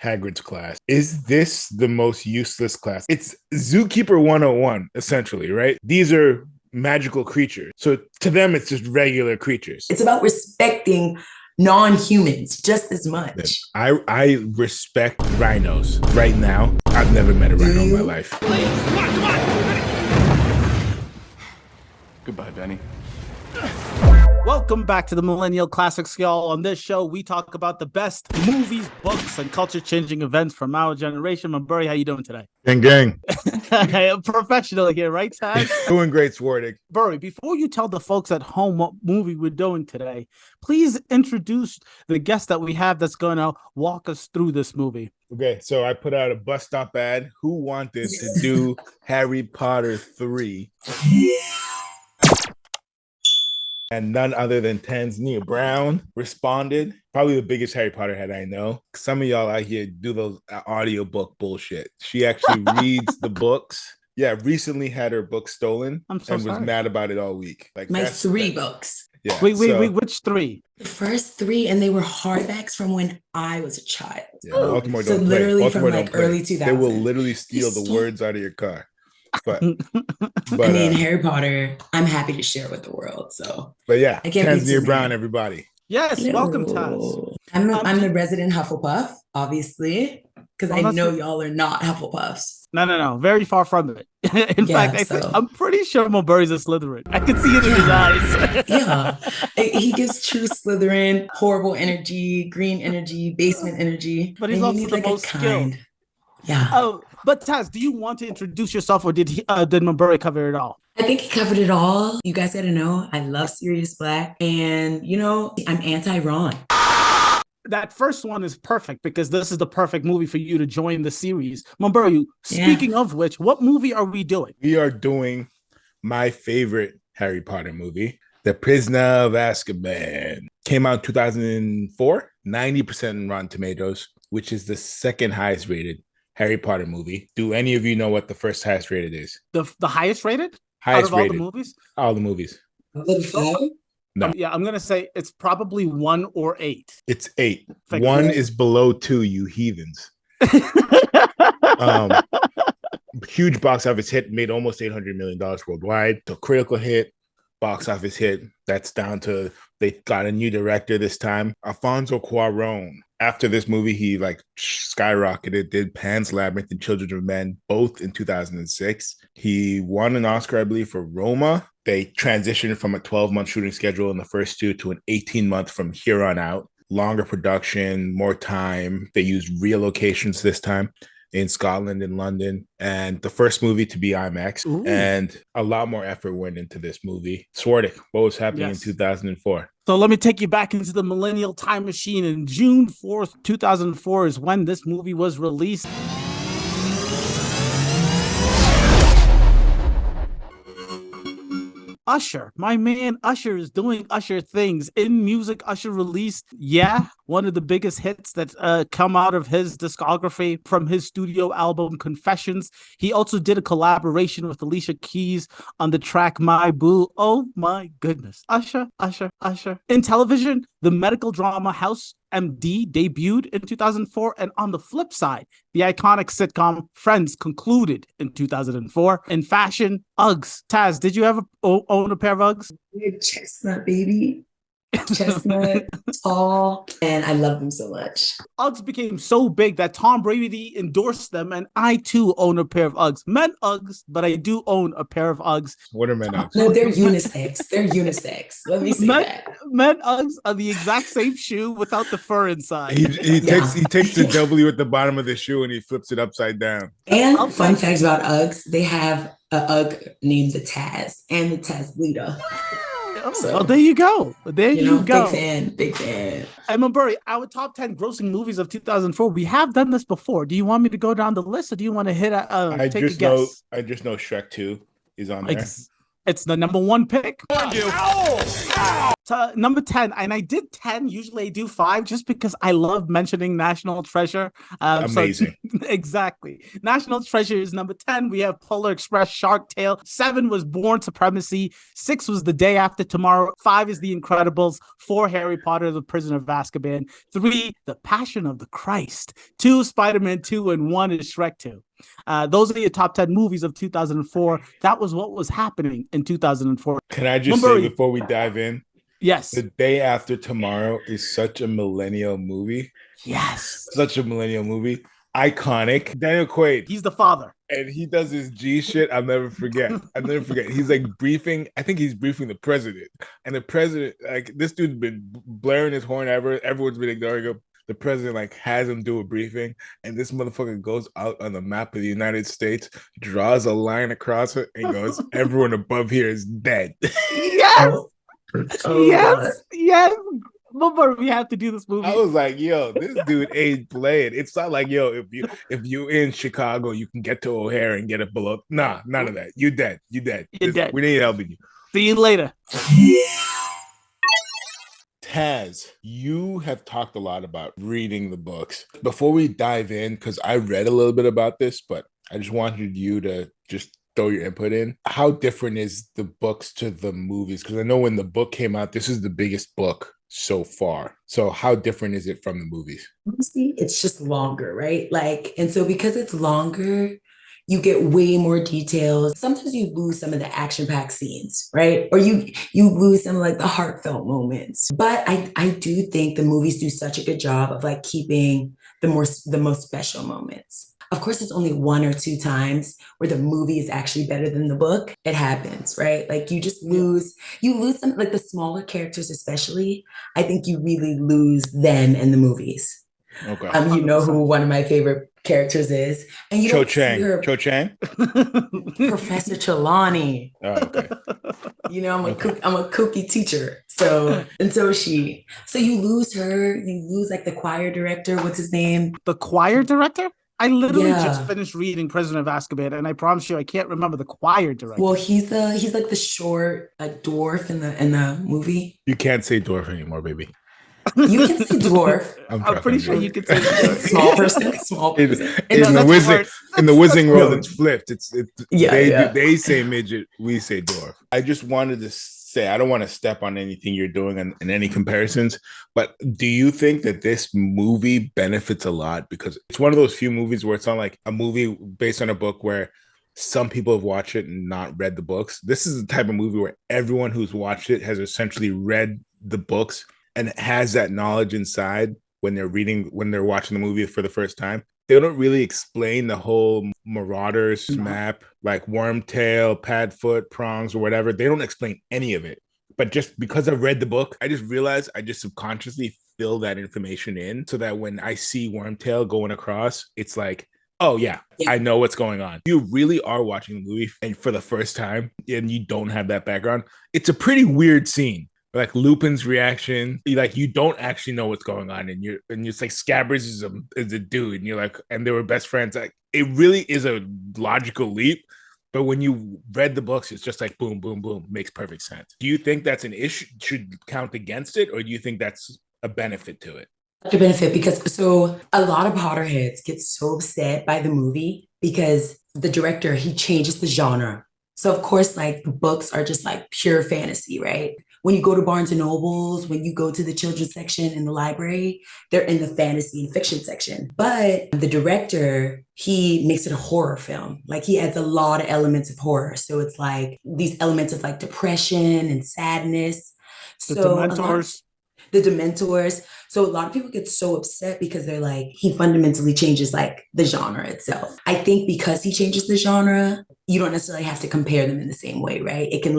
Hagrid's class. Is this the most useless class? It's Zookeeper 101, essentially, right? These are magical creatures. So to them, it's just regular creatures. It's about respecting non-humans just as much. I respect rhinos right now. I've never met a rhino in my life. Please, come on. Goodbye, Benny. Welcome back to the Millennial Classics, y'all. On this show, we talk about the best movies, books, and culture-changing events from our generation. Burry, how you doing today? Gang. Professional here, right, Taz? Doing great, Swartig. Burry, before you tell the folks at home what movie we're doing today, please introduce the guest that we have that's going to walk us through this movie. Okay, so I put out a bus stop ad. Who wanted to do Harry Potter 3? And none other than Tanzania Brown responded. Probably the biggest Harry Potter head I know. Some of y'all out here do those audiobook bullshit. She actually reads the books. Yeah, recently had her book stolen and was mad about it all week. Like my 3 books. Yeah. Wait, which 3? The first 3, and they were hardbacks from when I was a child. Yeah, Baltimore so don't literally play. from Baltimore like early 2000s. They will literally steal the words out of your car. But I mean, Harry Potter, I'm happy to share with the world. So, but yeah, I can't Tanzania Brown, everybody. Yes, welcome, Taz. I'm the resident Hufflepuff, obviously, because I know y'all are not Hufflepuffs. No, very far from it. In fact, I'm pretty sure Mulberry's a Slytherin. I can see it in his eyes. Yeah, he gives true Slytherin, horrible energy, green energy, basement energy. But he's also the most skilled. Yeah. Oh, but Taz, do you want to introduce yourself, or did Mulberry cover it all? I think he covered it all. You guys got to know, I love Sirius Black, and I'm anti-Ron. That first one is perfect because this is the perfect movie for you to join the series. Mulberry, speaking of which, what movie are we doing? We are doing my favorite Harry Potter movie, The Prisoner of Azkaban. Came out in 2004, 90% in Rotten Tomatoes, which is the second highest rated Harry Potter movie. Do any of you know what the first highest rated is? The highest rated? Highest out of rated. All the movies? All the movies. No. Yeah, I'm going to say it's probably 1 or 8. It's 8. 1 is below 2, you heathens. Huge box office hit, made almost $800 million worldwide. The critical hit, box office hit. That's down to, they got a new director this time, Alfonso Cuarón. After this movie, he skyrocketed, did Pan's Labyrinth and Children of Men, both in 2006. He won an Oscar, I believe, for Roma. They transitioned from a 12-month shooting schedule in the first 2 to an 18-month from here on out. Longer production, more time. They used real locations this time in Scotland and London, and the first movie to be IMAX. Ooh. And a lot more effort went into this movie. Swartic, what was happening in 2004? So let me take you back into the millennial time machine. In June 4th, 2004 is when this movie was released. Usher, my man Usher is doing Usher things in music. Usher released, one of the biggest hits that come out of his discography from his studio album Confessions. He also did a collaboration with Alicia Keys on the track My Boo. Oh my goodness. Usher. In television, the medical drama House MD debuted in 2004, and on the flip side, the iconic sitcom Friends concluded in 2004. In fashion, Uggs. Taz, did you ever own a pair of Uggs? Chestnut, baby. Chestnut, tall, and I love them so much. Uggs became so big that Tom Brady endorsed them, and I too own a pair of Uggs. Men Uggs, but I do own a pair of Uggs. What are men Uggs? No, they're unisex. They're unisex. Let me say that. Men Uggs are the exact same shoe without the fur inside. He takes the W at the bottom of the shoe and he flips it upside down. And fun facts about Uggs, they have a Ugg named the Taz and the Taz Lita. So, there you go. You go. Big fan. And Mulberry, our top 10 grossing movies of 2004. We have done this before. Do you want me to go down the list, or do you want to hit take a guess? I just know Shrek 2 is on there. It's the number 1 pick. number 10, and I did 10. Usually I do 5 just because I love mentioning National Treasure. Amazing. Exactly. National Treasure is number 10. We have Polar Express, Shark Tale. 7 was Born Supremacy. 6 was The Day After Tomorrow. 5 is The Incredibles. 4, Harry Potter, The Prisoner of Azkaban. 3, The Passion of the Christ. 2, Spider-Man 2, and 1 is Shrek 2. Those are your top 10 movies of 2004. That was what was happening in 2004. Can I just say before we dive in? Yes. The Day After Tomorrow is such a millennial movie. Yes. Such a millennial movie. Iconic. Daniel Quaid. He's the father. And he does his G shit. I'll never forget. He's like briefing. I think he's briefing the president. And the president, like, this dude's been blaring his horn ever. Everyone's been ignoring him. The president like has him do a briefing, and this motherfucker goes out on the map of the United States, draws a line across it, and goes, "Everyone above here is dead." Yes, yes. But we have to do this movie. I was like, "Yo, this dude ain't playing." It's not like, "Yo, if you in Chicago, you can get to O'Hare and get it below." Nah, none of that. You dead. You dead. You're dead. We need helping you. See you later. Taz, you have talked a lot about reading the books. Before we dive in, because I read a little bit about this, but I just wanted you to just throw your input in. How different is the books to the movies? Because I know when the book came out, this is the biggest book so far. So how different is it from the movies? Honestly, it's just longer, right? Like, and so because it's longer, you get way more details. Sometimes you lose some of the action-packed scenes, right? Or you lose some of like the heartfelt moments. But I do think the movies do such a good job of like keeping the most special moments. Of course, it's only 1 or 2 times where the movie is actually better than the book. It happens, right? Like you just lose some, like the smaller characters, especially. I think you really lose them in the movies. Okay. You know who one of my favorite characters is, and you Cho don't Chang. see her. Cho Chang. Professor Trelawney. Oh, okay. You know, I'm a kooky teacher. So is she. So you lose her. You lose like the choir director. What's his name? The choir director? I literally Yeah. just finished reading Prisoner of Azkaban, and I promise you, I can't remember the choir director. Well, he's like the short like dwarf in the movie. You can't say dwarf anymore, baby. You can say dwarf. I'm pretty sure you can say Small person. In the Wizarding world, it's flipped. They say midget, we say dwarf. I just wanted to say, I don't want to step on anything you're doing in any comparisons, but do you think that this movie benefits a lot? Because it's one of those few movies where it's not like a movie based on a book where some people have watched it and not read the books. This is the type of movie where everyone who's watched it has essentially read the books and has that knowledge inside when they're watching the movie for the first time. They don't really explain the whole Marauders map, like Wormtail, Padfoot, Prongs, or whatever. They don't explain any of it. But just because I've read the book, I just realized I just subconsciously fill that information in so that when I see Wormtail going across, it's like, oh yeah, I know what's going on. You really are watching the movie and for the first time and you don't have that background. It's a pretty weird scene. Like Lupin's reaction, like you don't actually know what's going on, and it's like Scabbers is a dude, and you're like, and they were best friends. Like it really is a logical leap, but when you read the books, it's just like boom, boom, boom, makes perfect sense. Do you think that's an issue? Should count against it, or do you think that's a benefit to it? Such a benefit because so a lot of Potterheads get so upset by the movie because the director he changes the genre. So of course, like the books are just like pure fantasy, right? When you go to Barnes and Nobles, when you go to the children's section in the library, they're in the fantasy and fiction section. But the director, he makes it a horror film. Like he adds a lot of elements of horror. So it's like these elements of like depression and sadness. The Dementors. The Dementors. So a lot of people get so upset because they're like, he fundamentally changes like the genre itself. I think because he changes the genre, you don't necessarily have to compare them in the same way, right? They can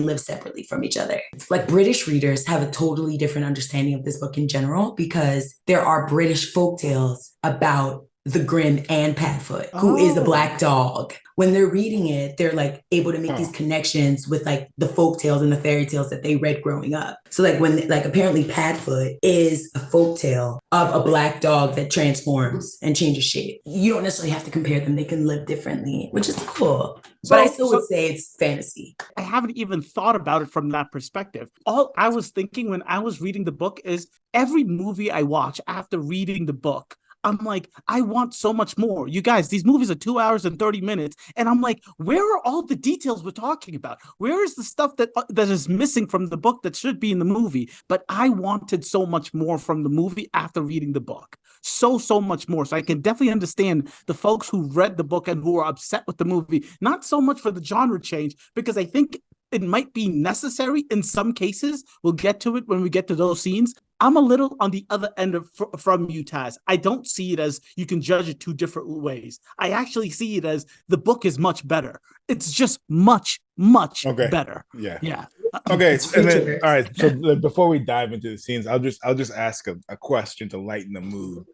live separately from each other. Like British readers have a totally different understanding of this book in general because there are British folktales about the Grim and Padfoot, who is a Oh. black dog. When they're reading it, they're like able to make these Oh. connections with like the folk tales and the fairy tales that they read growing up. So like when like apparently Padfoot is a folk tale of a black dog that transforms and changes shape. You don't necessarily have to compare them. They can live differently, which is cool. But I still would say it's fantasy. I haven't even thought about it from that perspective. All I was thinking when I was reading the book is every movie I watch after reading the book, I'm like, I want so much more. You guys, these movies are 2 hours and 30 minutes. And I'm like, where are all the details we're talking about? Where is the stuff that is missing from the book that should be in the movie? But I wanted so much more from the movie after reading the book. So much more. So I can definitely understand the folks who read the book and who are upset with the movie, not so much for the genre change, because I think it might be necessary in some cases. We'll get to it when we get to those scenes. I'm a little on the other end of from you, Taz. I don't see it as you can judge it two different ways. I actually see it as the book is much better. It's just much better. Yeah. Okay. And then, all right. So before we dive into the scenes, I'll just ask a question to lighten the mood.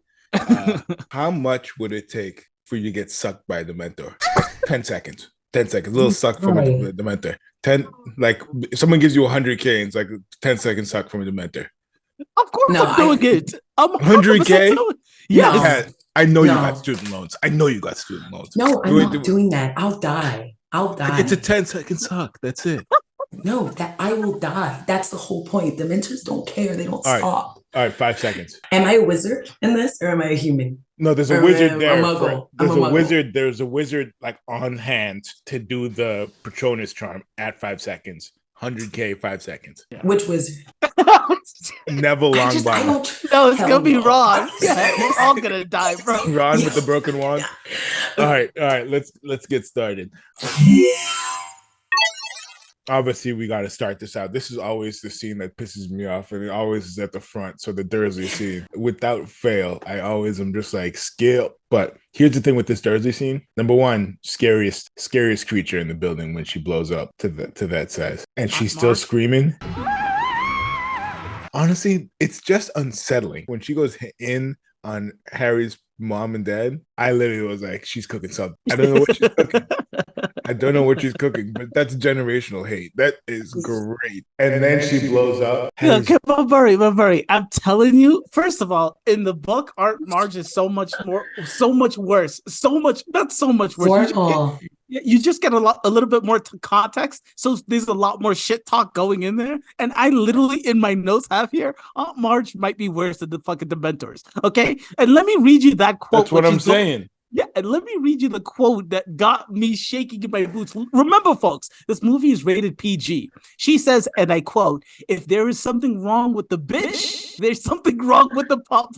How much would it take for you to get sucked by the mentor? 10 seconds. 10 seconds. A little suck from the Dementor. 10, like someone gives you 100K and it's like 10 seconds suck from a Dementor. Of course I'm doing it. 100K? Yes. No. I know you got student loans. No, I'm not doing that. I'll die. It's a 10-second suck. That's it. No, that I will die. That's the whole point. Dementors don't care. They don't stop. All right, 5 seconds. Am I a wizard in this or am I a human? No, there's a wizard there. A muggle. There's a wizard like on hand to do the Patronus charm at 5 seconds. 100K, 5 seconds. Yeah. Which wizard? Neville Longbottom. No, it's gonna be Ron. We're all gonna die, bro. Ron with the broken wand. All right. Let's get started. Obviously, we got to start this out. This is always the scene that pisses me off, and it always is at the front. So the Dursley scene, without fail, I always am just like skip. But here's the thing with this Dursley scene: number one, scariest creature in the building when she blows up to that size, and she's still screaming. Honestly, it's just unsettling when she goes in on Harry's mom and dad. I literally was like, she's cooking something. I don't know what she's cooking. But that's generational hate. That is great. And then she blows up. Okay, don't worry. I'm telling you, first of all, in the book, Aunt Marge is so much worse. Not so much worse. You just get a little bit more context. So there's a lot more shit talk going in there. And I literally, in my notes have here, Aunt Marge might be worse than the fucking Dementors. Okay? And let me read you that quote. That's what I'm saying. Yeah, and let me read you the quote that got me shaking in my boots. Remember, folks, this movie is rated PG. She says, and I quote, "If there is something wrong with the bitch, there's something wrong with the pup."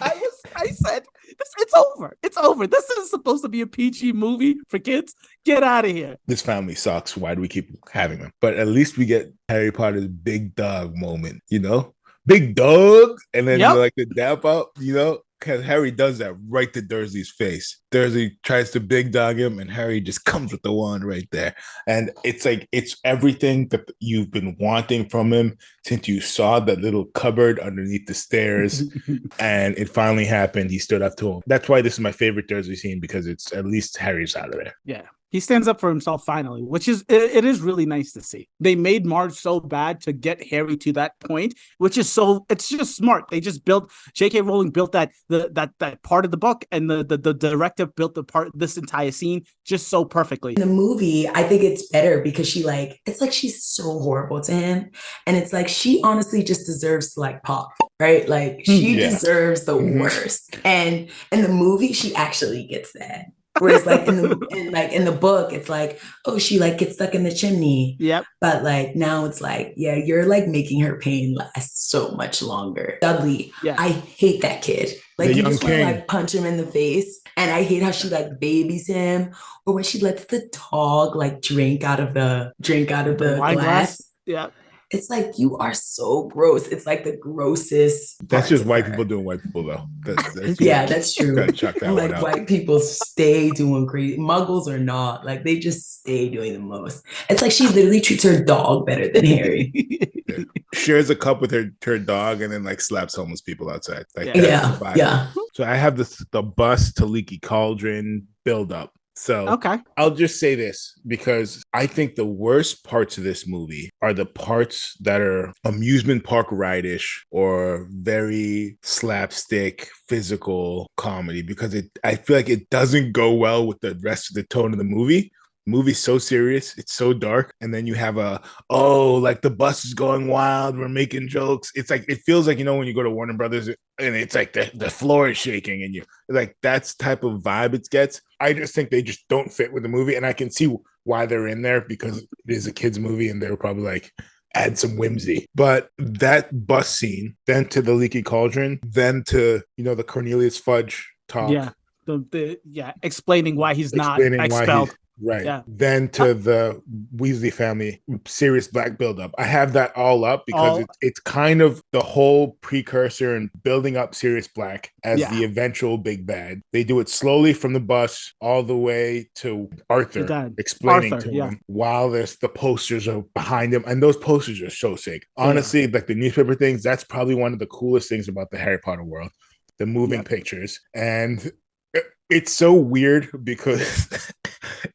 I said, it's over. It's over. This is supposed to be a PG movie for kids. Get out of here. This family sucks. Why do we keep having them? But at least we get Harry Potter's big dog moment, Big dog. And then like the dap up, Because Harry does that right to Dursley's face. Dursley tries to big dog him, and Harry just comes with the wand right there. And it's like, it's everything that you've been wanting from him since you saw that little cupboard underneath the stairs. And it finally happened. He stood up to him. That's why this is my favorite Dursley scene, because it's at least Harry's out of there. Yeah. He stands up for himself finally, which is, it is really nice to see. They made Marge so bad to get Harry to that point, which is it's just smart. They just J.K. Rowling built that part of the book, and the director built this entire scene just so perfectly. In the movie, I think it's better because it's like she's so horrible to him. And it's like, she honestly just deserves to pop, right? Like she deserves the worst. And in the movie, she actually gets that. Whereas in the book, it's like, oh, she gets stuck in the chimney. Yep. But now it's like, yeah, you're making her pain last so much longer. Dudley, I hate that kid. You just want to punch him in the face. And I hate how she babies him, or when she lets the dog drink out of the wine glass. Yeah. It's like, you are so gross. It's like the grossest That's parts just of white her. people doing white people, though. Yeah, that's Gotta true. chuck that I'm one like, out. white people stay doing crazy. Muggles or not, like they just stay doing the most. It's like she literally treats her dog better than Harry. Yeah. Shares a cup with her dog and then like slaps homeless people outside. Like Yeah. that's the Yeah, vibe. yeah. So I have the bus to Leaky Cauldron build up. So Okay. I'll just say this because I think the worst parts of this movie are the parts that are amusement park ride-ish or very slapstick physical comedy because I feel like it doesn't go well with the rest of the tone of the movie. Movie's so serious, it's so dark, and then you have like the bus is going wild, we're making jokes. It's like it feels like when you go to Warner Brothers and it's like the floor is shaking and you like that's type of vibe it gets. I just think they just don't fit with the movie, and I can see why they're in there because it is a kids movie and they're probably like add some whimsy. But that bus scene, then to the Leaky Cauldron, then to the Cornelius Fudge talk, Yeah. Explaining why he's not explaining why he's expelled. right. Yeah. Then to the Weasley family Sirius Black buildup. I have that all up because it's kind of the whole precursor and building up Sirius Black as the eventual big bad. They do it slowly from the bus all the way to Arthur explaining to him while there's the posters are behind him. And those posters are so sick. Honestly, like the newspaper things, that's probably one of the coolest things about the Harry Potter world. The moving pictures. And it's so weird because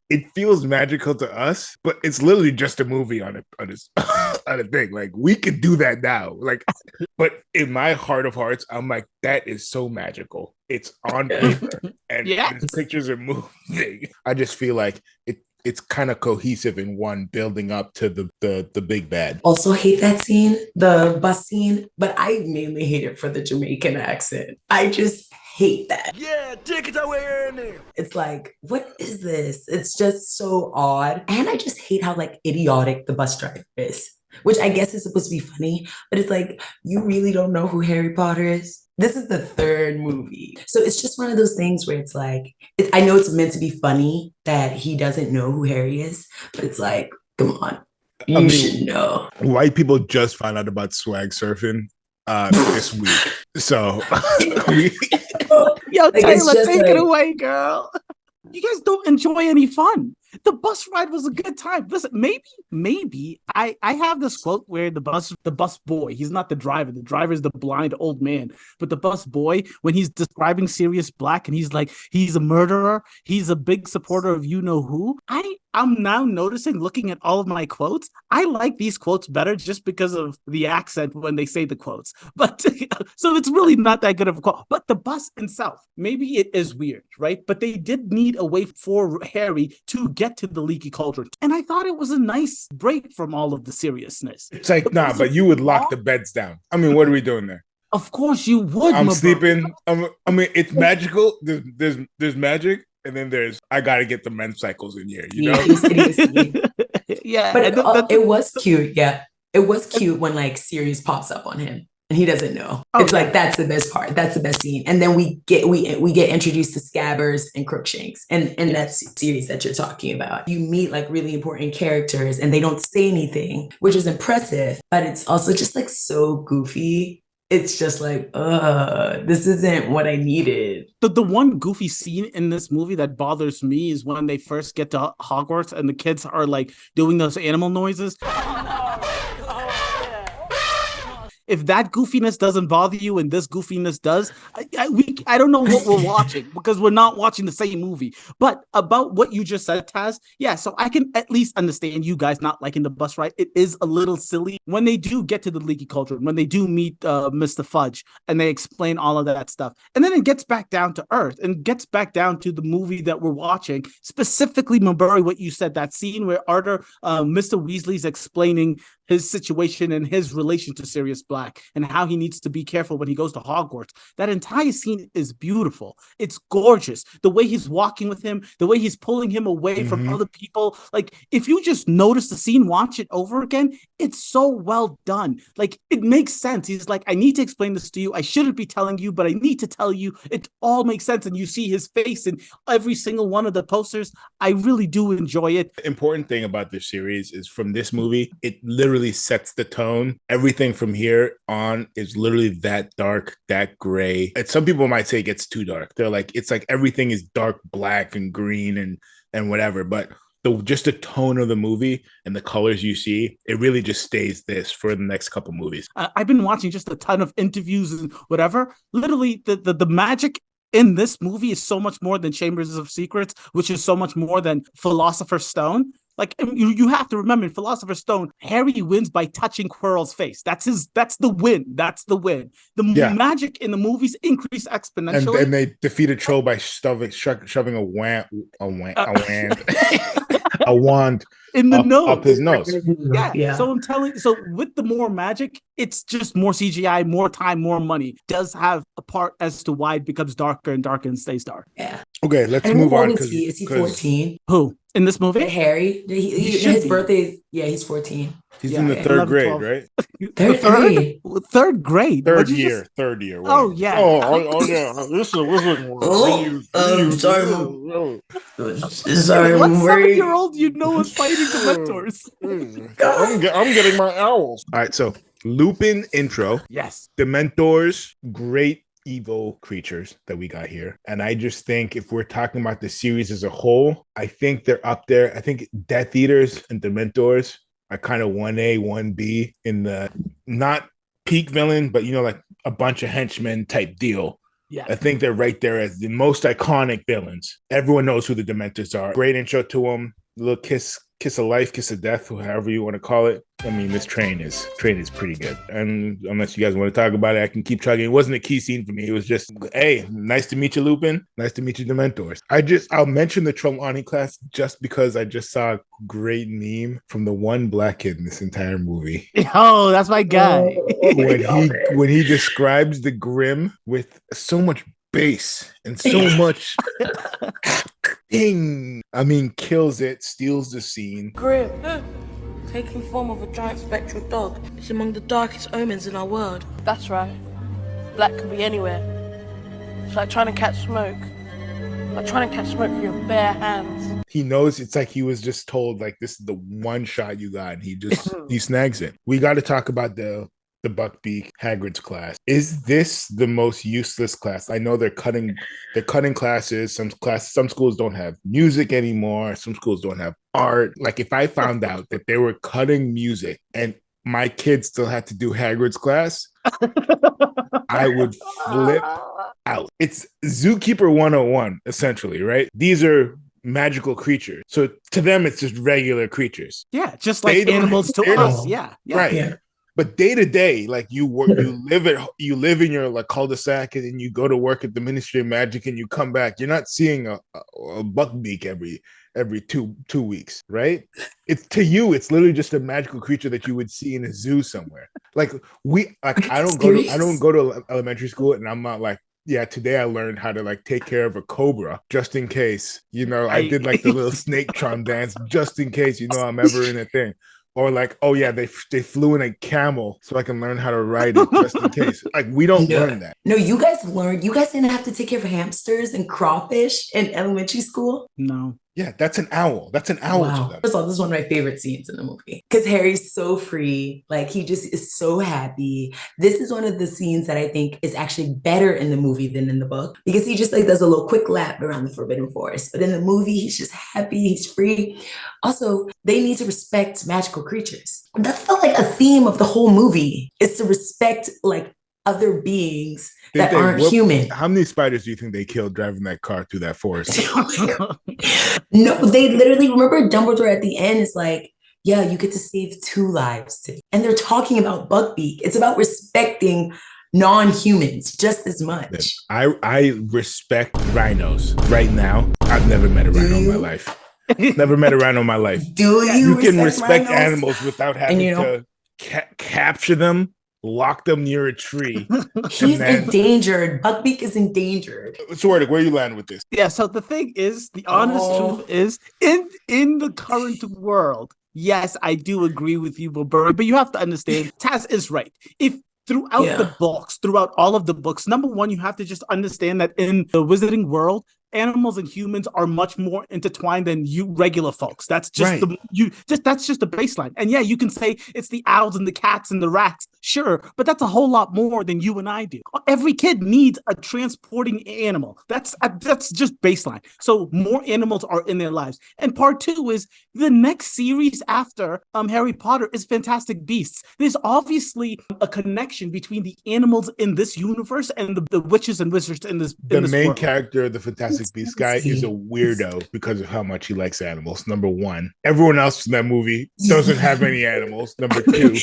it feels magical to us, but it's literally just a movie on a thing. Like we could do that now. Like, but in my heart of hearts, I'm like, that is so magical. It's on paper and the pictures are moving. I just feel like it's kind of cohesive in one building up to the big bad. Also hate that scene, the bus scene, but I mainly hate it for the Jamaican accent. I just hate that. Yeah, take it away, Ernie. It's like, what is this? It's just so odd. And I just hate how like idiotic the bus driver is, which I guess is supposed to be funny, but it's like, you really don't know who Harry Potter is? This is the third movie. So it's just one of those things where it's like, I know it's meant to be funny that he doesn't know who Harry is, but it's like, come on, you should know. White people just found out about swag surfing this week. So Yo, like, Taylor, take it away, girl. You guys don't enjoy any fun. The bus ride was a good time. Listen, maybe I have this quote where the bus boy, he's not the driver. The driver is the blind old man. But the bus boy, when he's describing Sirius Black and he's like, he's a murderer, he's a big supporter of you know who. I'm now noticing, looking at all of my quotes, I like these quotes better just because of the accent when they say the quotes. But so it's really not that good of a quote. But the bus itself, maybe it is weird, right? But they did need a way for Harry to get to the Leaky Cauldron. And I thought it was a nice break from all of the seriousness. It's like, but you would lock the beds down. I mean, what are we doing there? Of course you would. I'm sleeping. I mean, it's magical. There's magic. And then I got to get the men's cycles in here, you know? Yeah. But it was cute. Yeah. It was cute when like Sirius pops up on him and he doesn't know. It's like, that's the best part. That's the best scene. And then we get introduced to Scabbers and Crookshanks and that series that you're talking about. You meet like really important characters and they don't say anything, which is impressive, but it's also just like so goofy. It's just like, this isn't what I needed. The one goofy scene in this movie that bothers me is when they first get to Hogwarts and the kids are like doing those animal noises. If that goofiness doesn't bother you and this goofiness does, I don't know what we're watching because we're not watching the same movie. But about what you just said, Taz, yeah, so I can at least understand you guys not liking the bus ride. It is a little silly when they do get to the Leaky Cauldron, when they do meet Mr. Fudge and they explain all of that stuff. And then it gets back down to earth and gets back down to the movie that we're watching. Specifically, Maburi, what you said, that scene where Mr. Weasley's explaining his situation and his relation to Sirius Black and how he needs to be careful when he goes to Hogwarts. That entire scene is beautiful. It's gorgeous. The way he's walking with him, the way he's pulling him away from other people. Like, if you just notice the scene, watch it over again, it's so well done. Like, it makes sense. He's like, I need to explain this to you. I shouldn't be telling you, but I need to tell you. It all makes sense. And you see his face in every single one of the posters. I really do enjoy it. The important thing about this series is from this movie, it literally literally sets the tone. Everything from here on is literally that dark, that gray. And some people might say it gets too dark. They're like, it's like everything is dark black and green and whatever. But just the tone of the movie and the colors you see, it really just stays this for the next couple movies. I've been watching just a ton of interviews and whatever. Literally, the magic in this movie is so much more than Chambers of Secrets, which is so much more than Philosopher's Stone. Like, you have to remember, in Philosopher's Stone, Harry wins by touching Quirrell's face. That's the win. That's the win. The magic in the movies increase exponentially. And they defeat a troll by shoving a wand a wand in the nose. Up his nose. Yeah. So I'm telling. So with the more magic, it's just more CGI, more time, more money. Does have a part as to why it becomes darker and darker and stays dark. Yeah. Okay, let's move on. Is he 14? Who in this movie? Harry. His birthday. Yeah, he's 14. He's in the third 11, grade, 12. Right? Third grade. Third year. Third year. Whatever. Oh yeah. Oh yeah. This is a wizard. Sorry. What 7-year-old you know is fighting the Dementors? I'm getting my owls. All right, so Lupin intro. Yes. Dementors, great evil creatures that we got here. And I just think if we're talking about the series as a whole, I think they're up there. I think Death Eaters and Dementors are kind of 1A, 1B in the not peak villain, but like a bunch of henchmen type deal. Yeah. I think they're right there as the most iconic villains. Everyone knows who the Dementors are. Great intro to them. Little kiss of life, kiss of death, however you want to call it. I mean, this train is pretty good. And unless you guys want to talk about it, I can keep chugging. It wasn't a key scene for me. It was just, hey, nice to meet you, Lupin. Nice to meet you, Dementors. I'll mention the Trelawney class just because I just saw a great meme from the one black kid in this entire movie. Oh, that's my guy. when he describes the Grim with so much bass and so much ding. I mean, kills it, steals the scene. Grim, taking form of a giant spectral dog. It's among the darkest omens in our world. That's right. Black can be anywhere. It's like trying to catch smoke. Like trying to catch smoke with your bare hands. He knows it's like he was just told, like, this is the one shot you got, and he snags it. We got to talk about the Buckbeak Hagrid's class. Is this the most useless class? I know they're cutting classes. Some schools don't have music anymore. Some schools don't have art. Like, if I found out that they were cutting music and my kids still had to do Hagrid's class, I would flip out. It's Zookeeper 101, essentially, right? These are magical creatures. So to them, it's just regular creatures. Yeah, just like animals to us. Yeah. Right. Yeah. But day to day, like you live in your like cul-de-sac, and then you go to work at the Ministry of Magic, and you come back. You're not seeing a Buckbeak every two weeks, right? It's to you, it's literally just a magical creature that you would see in a zoo somewhere. Like I don't go to elementary school, and I'm not like, yeah, today I learned how to like take care of a cobra just in case. I did like the little snake charm dance just in case. I'm ever in a thing. Or like, oh yeah, they flew in a camel so I can learn how to ride it just in case. Like, we don't learn that. No, you guys didn't have to take care of hamsters and crawfish in elementary school? No. Yeah, that's an owl. That's an owl to them. First of all, this is one of my favorite scenes in the movie because Harry's so free. Like, he just is so happy. This is one of the scenes that I think is actually better in the movie than in the book because he just like does a little quick lap around the Forbidden Forest. But in the movie, he's just happy. He's free. Also, they need to respect magical creatures. That's not like a theme of the whole movie. It's to respect like other beings that aren't human. How many spiders do you think they killed driving that car through that forest? No, they literally, remember Dumbledore at the end is like, yeah, you get to save 2 lives today. And they're talking about Buckbeak. It's about respecting non-humans just as much. I respect rhinos right now. I've never met a rhino in my life. Never met a rhino in my life. Do you? You can respect animals without having to capture them, lock them near a tree. He's endangered. Buckbeak is endangered. So, where are you landing with this? Yeah, so the thing is, the honest truth is, in the current world, yes, I do agree with you, Wilbur, but you have to understand, Taz is right. If throughout all of the books, number one, you have to just understand that in the wizarding world, animals and humans are much more intertwined than you regular folks. That's just Right. that's just the baseline. And yeah, you can say it's the owls and the cats and the rats, sure, but that's a whole lot more than you and I do. Every kid needs a transporting animal. That's just baseline. So more animals are in their lives. And part 2 is the next series after Harry Potter is Fantastic Beasts. There's obviously a connection between the animals in this universe and the witches and wizards in this The in this main world. character of the Fantastic Beasts guy is a weirdo because of how much he likes animals. Number one, everyone else in that movie doesn't have any animals. Number two,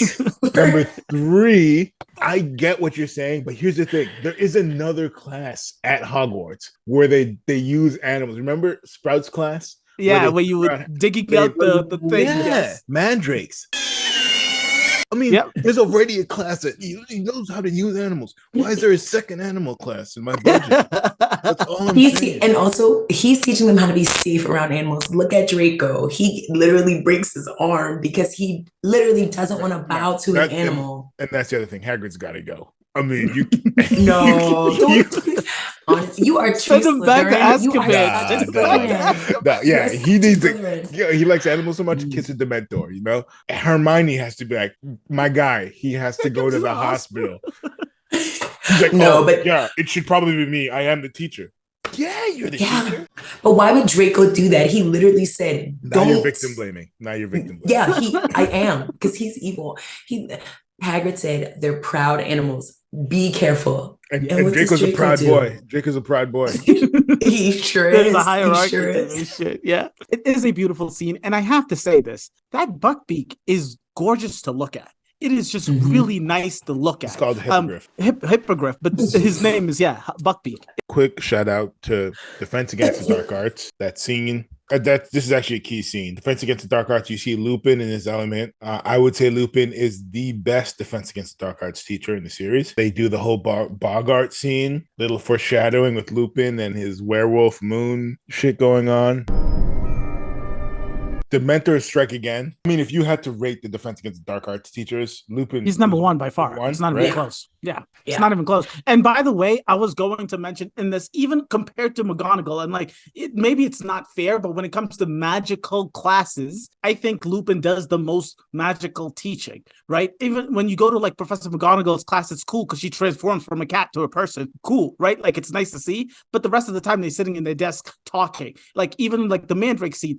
number three, I get what you're saying, but here's the thing: there is another class at Hogwarts where they use animals. Remember Sprout's class? Yeah, where you were digging out the thing. Yeah, Yes. mandrakes. I mean, Yep. there's already a class that he knows how to use animals. Why is there a second animal class in my budget? That's all I'm saying. And also, he's teaching them how to be safe around animals. Look at Draco. He literally breaks his arm because he literally doesn't want to bow to an animal. And that's the other thing. Hagrid's got to go. I mean, you No, honestly, you are Send him back to Azkaban. yeah, he needs to. Yeah, he likes animals so much. Kiss a Dementor, you know. Hermione has to be like, my guy. He has to go to the hospital. He's like, but yeah, it should probably be me. I am the teacher. Yeah, you're the teacher. But why would Draco do that? He literally said, "Now you're victim blaming. Now you're victim blaming." Yeah, I am because he's evil. Hagrid said they're proud animals. Be careful. And Draco's a proud boy. Draco's a proud boy. He sure There's is. a hierarchy Sure to this shit. Yeah. It is a beautiful scene. And I have to say this. That Buckbeak is gorgeous to look at. It is just really nice to look at. It's called Hippogriff. Hippogriff, but his name is, Buckbeak. Quick shout out to Defense Against the Dark Arts. That scene. This is actually a key scene. Defense Against the Dark Arts, you see Lupin in his element. I would say Lupin is the best Defense Against the Dark Arts teacher in the series. They do the whole Bogart scene, little foreshadowing with Lupin and his werewolf moon shit going on. Dementors strike again. I mean, if you had to rate the Defense Against the Dark Arts teachers, Lupin... He's number one by far. It's not even close. Yeah, it's not even close. And by the way, I was going to mention in this, even compared to McGonagall, and maybe it's not fair, but when it comes to magical classes, I think Lupin does the most magical teaching, right? Even when you go to Professor McGonagall's class, it's cool because she transforms from a cat to a person. Cool, right? It's nice to see. But the rest of the time, they're sitting in their desk talking. Even the Mandrake scene,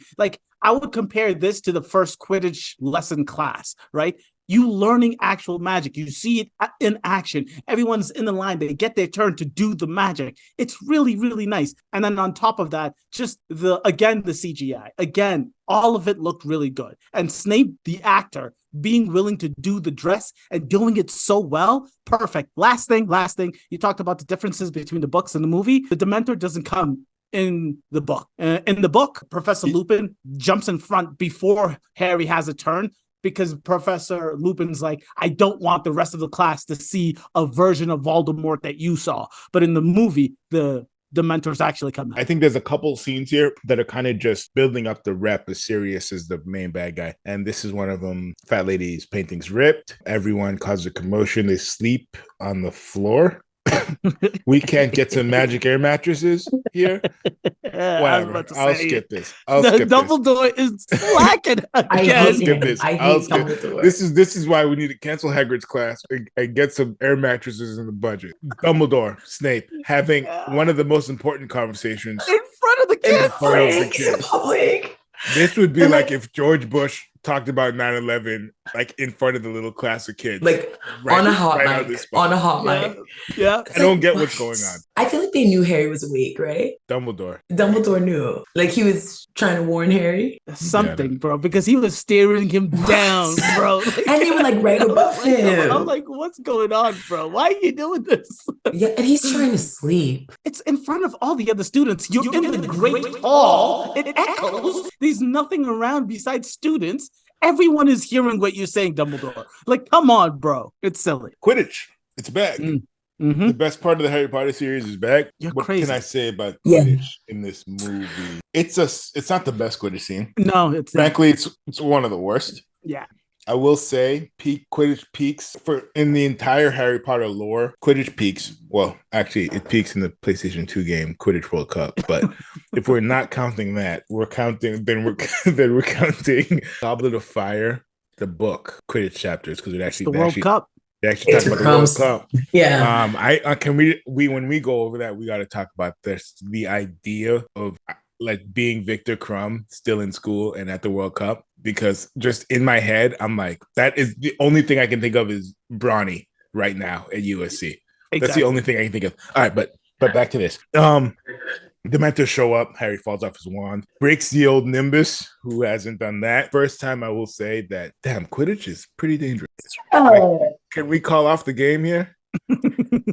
I would compare this to the first Quidditch lesson class, right? You learning actual magic. You see it in action. Everyone's in the line. They get their turn to do the magic. It's really, really nice. And then on top of that, just the CGI. Again, all of it looked really good. And Snape, the actor, being willing to do the dress and doing it so well, perfect. Last thing. You talked about the differences between the books and the movie. The Dementor doesn't come in the book. In the book, Professor Lupin jumps in front before Harry has a turn because Professor Lupin's like, I don't want the rest of the class to see a version of Voldemort that you saw. But in the movie, the Dementors actually come out. I think there's a couple scenes here that are kind of just building up the rep as Sirius is the main bad guy. And this is one of them. Fat lady's painting's ripped. Everyone causes a commotion. They sleep on the floor. We can't get some magic air mattresses here. Whatever. I'll skip this. Dumbledore is slacking I'll skip this. Dumbledore. This is why we need to cancel Hagrid's class and get some air mattresses in the budget. Dumbledore, Snape, having one of the most important conversations in front of the kids. Public. This would be like if George Bush talked about 9/11 in front of the little class of kids, on a hotline. Yeah. I don't get what's going on. I feel like they knew Harry was awake, right? Dumbledore knew, he was trying to warn Harry. Something, bro, because he was staring him down, bro. And they were right above him. I'm like, what's going on, bro? Why are you doing this? Yeah, and he's trying to sleep. It's in front of all the other students. You're in the Great Hall. It echoes. There's nothing around besides students. Everyone is hearing what you're saying, Dumbledore. Come on, bro. It's silly. Quidditch. It's back. Mm-hmm. The best part of the Harry Potter series is back. What crazy. Can I say about Quidditch in this movie? It's not the best Quidditch scene. No, it's frankly, it's one of the worst. Yeah. I will say peak Quidditch peaks for in the entire Harry Potter lore. Quidditch peaks. Well, actually, it peaks in the PlayStation 2 game Quidditch World Cup. But if we're not counting that, we're counting. Then we're counting Goblet of Fire, the book Quidditch chapters because It's the World Cup. they actually talk It's about the World crumbs. Cup. Yeah. I can we when we go over that, we got to talk about this. The idea of like being Victor Crumb still in school and at the World Cup, because just in my head, I'm like, that is the only thing I can think of is Bronny right now at USC. That's the only thing I can think of. All right, but back to this. Dementors show up. Harry falls off his wand, breaks the old Nimbus. Who hasn't done that? First time I will say that. Damn, Quidditch is pretty dangerous. Like, can we call off the game here?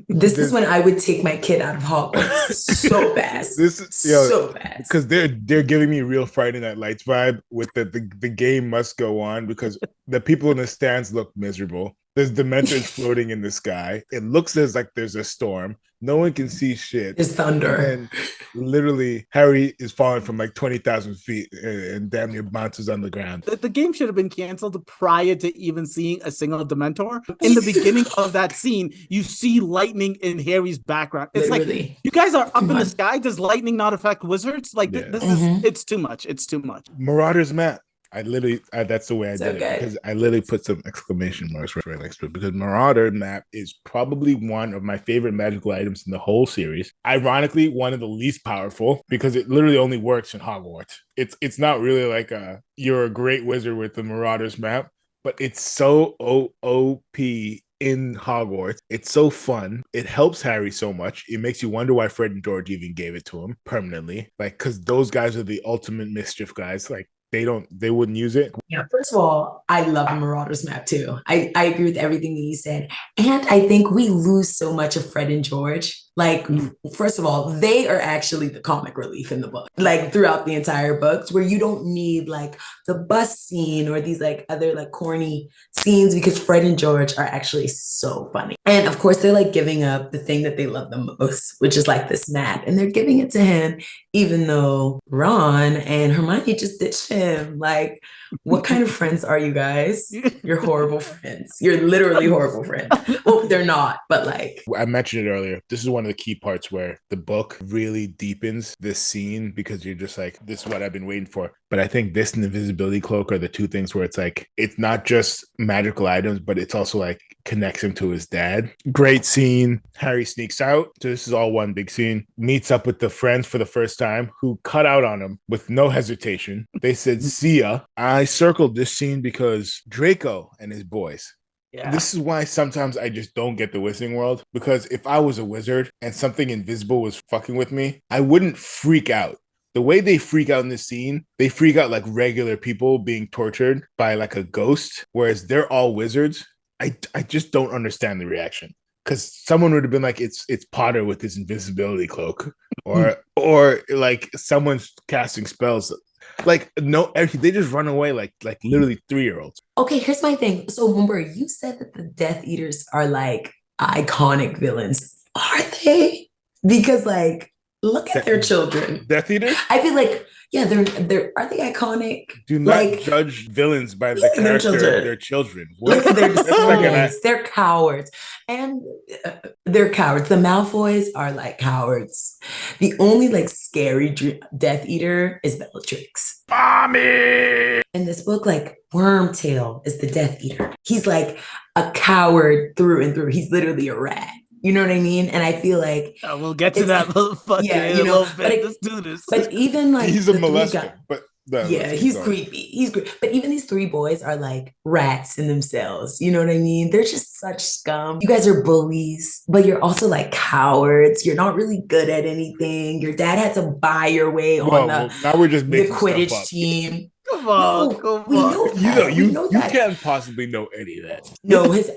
This is when I would take my kid out of Hogwarts so fast. So fast. Because they're giving me real Friday Night Lights vibe with the game must go on because the people in the stands look miserable. There's Dementors floating in the sky. It looks as like there's a storm. No one can see shit. There's thunder. And literally, Harry is falling from like 20,000 feet and damn near bounces on the ground. The game should have been canceled prior to even seeing a single Dementor. In the beginning of that scene, you see lightning in Harry's background. It's Literally. like, you guys are up in the sky. Does lightning not affect wizards? Like, this is, it's too much. It's too much. Marauder's map. That's the way I did Okay. it, because I literally put some exclamation marks right next to it, because Marauder map is probably one of my favorite magical items in the whole series. Ironically, one of the least powerful because it literally only works in Hogwarts. It's not really like you're a great wizard with the Marauder's map, but it's so OP in Hogwarts. It's so fun. It helps Harry so much. It makes you wonder why Fred and George even gave it to him permanently. Like, because those guys are the ultimate mischief guys. Like, they wouldn't use it. Yeah, first of all, I love Marauder's map too. I agree with everything that you said. And I think we lose so much of Fred and George. Like, first of all, they are actually the comic relief in the book, like throughout the entire books, where you don't need like the bus scene or these like other like corny scenes, because Fred and George are actually so funny. And of course, they're like giving up the thing that they love the most, which is like this map. And they're giving it to him, even though Ron and Hermione just ditched him. Like, what kind of friends are you guys? You're horrible friends. You're literally horrible friends. Well, they're not, but like. I mentioned it earlier. This is one of the key parts where the book really deepens this scene, because you're just like, this is what I've been waiting for. But I think this and the invisibility cloak are the two things where it's like, it's not just magical items, but it's also like connects him to his dad. Great scene. Harry sneaks out. So this is all one big scene. Meets up with the friends for the first time, who cut out on him with no hesitation. They said, see ya. I circled this scene because Draco and his boys. Yeah. This is why sometimes I just don't get the Wizarding World, because if I was a wizard and something invisible was fucking with me, I wouldn't freak out. The way they freak out in this scene, they freak out like regular people being tortured by like a ghost, whereas they're all wizards. I just don't understand the reaction, because someone would have been like, it's Potter with his invisibility cloak, or like someone's casting spells. Like, no, they just run away like literally 3-year-olds. Okay, here's my thing. So, Mumber, you said that the Death Eaters are like iconic villains. Are they? Because like, look at their children. Death Eaters? I feel like, yeah, they're are they iconic? Do not like, judge villains by the look at their character of children. their children. Look at their That's like sons. They're cowards. And they're cowards. The Malfoys are like cowards. The only like scary Death Eater is Bellatrix. Mommy! In this book, like, Wormtail is the Death Eater. He's like a coward through and through. He's literally a rat. You know what I mean? And I feel like we'll get to that motherfucker in a little bit. Let's do this. But even like he's a molester, but he's creepy. He's great. But even these 3 boys are like rats in themselves. You know what I mean? They're just such scum. You guys are bullies, but you're also like cowards. You're not really good at anything. Your dad had to buy your way on now we're just the making Quidditch team. Come on, We know that. You can't possibly know any of that. No, his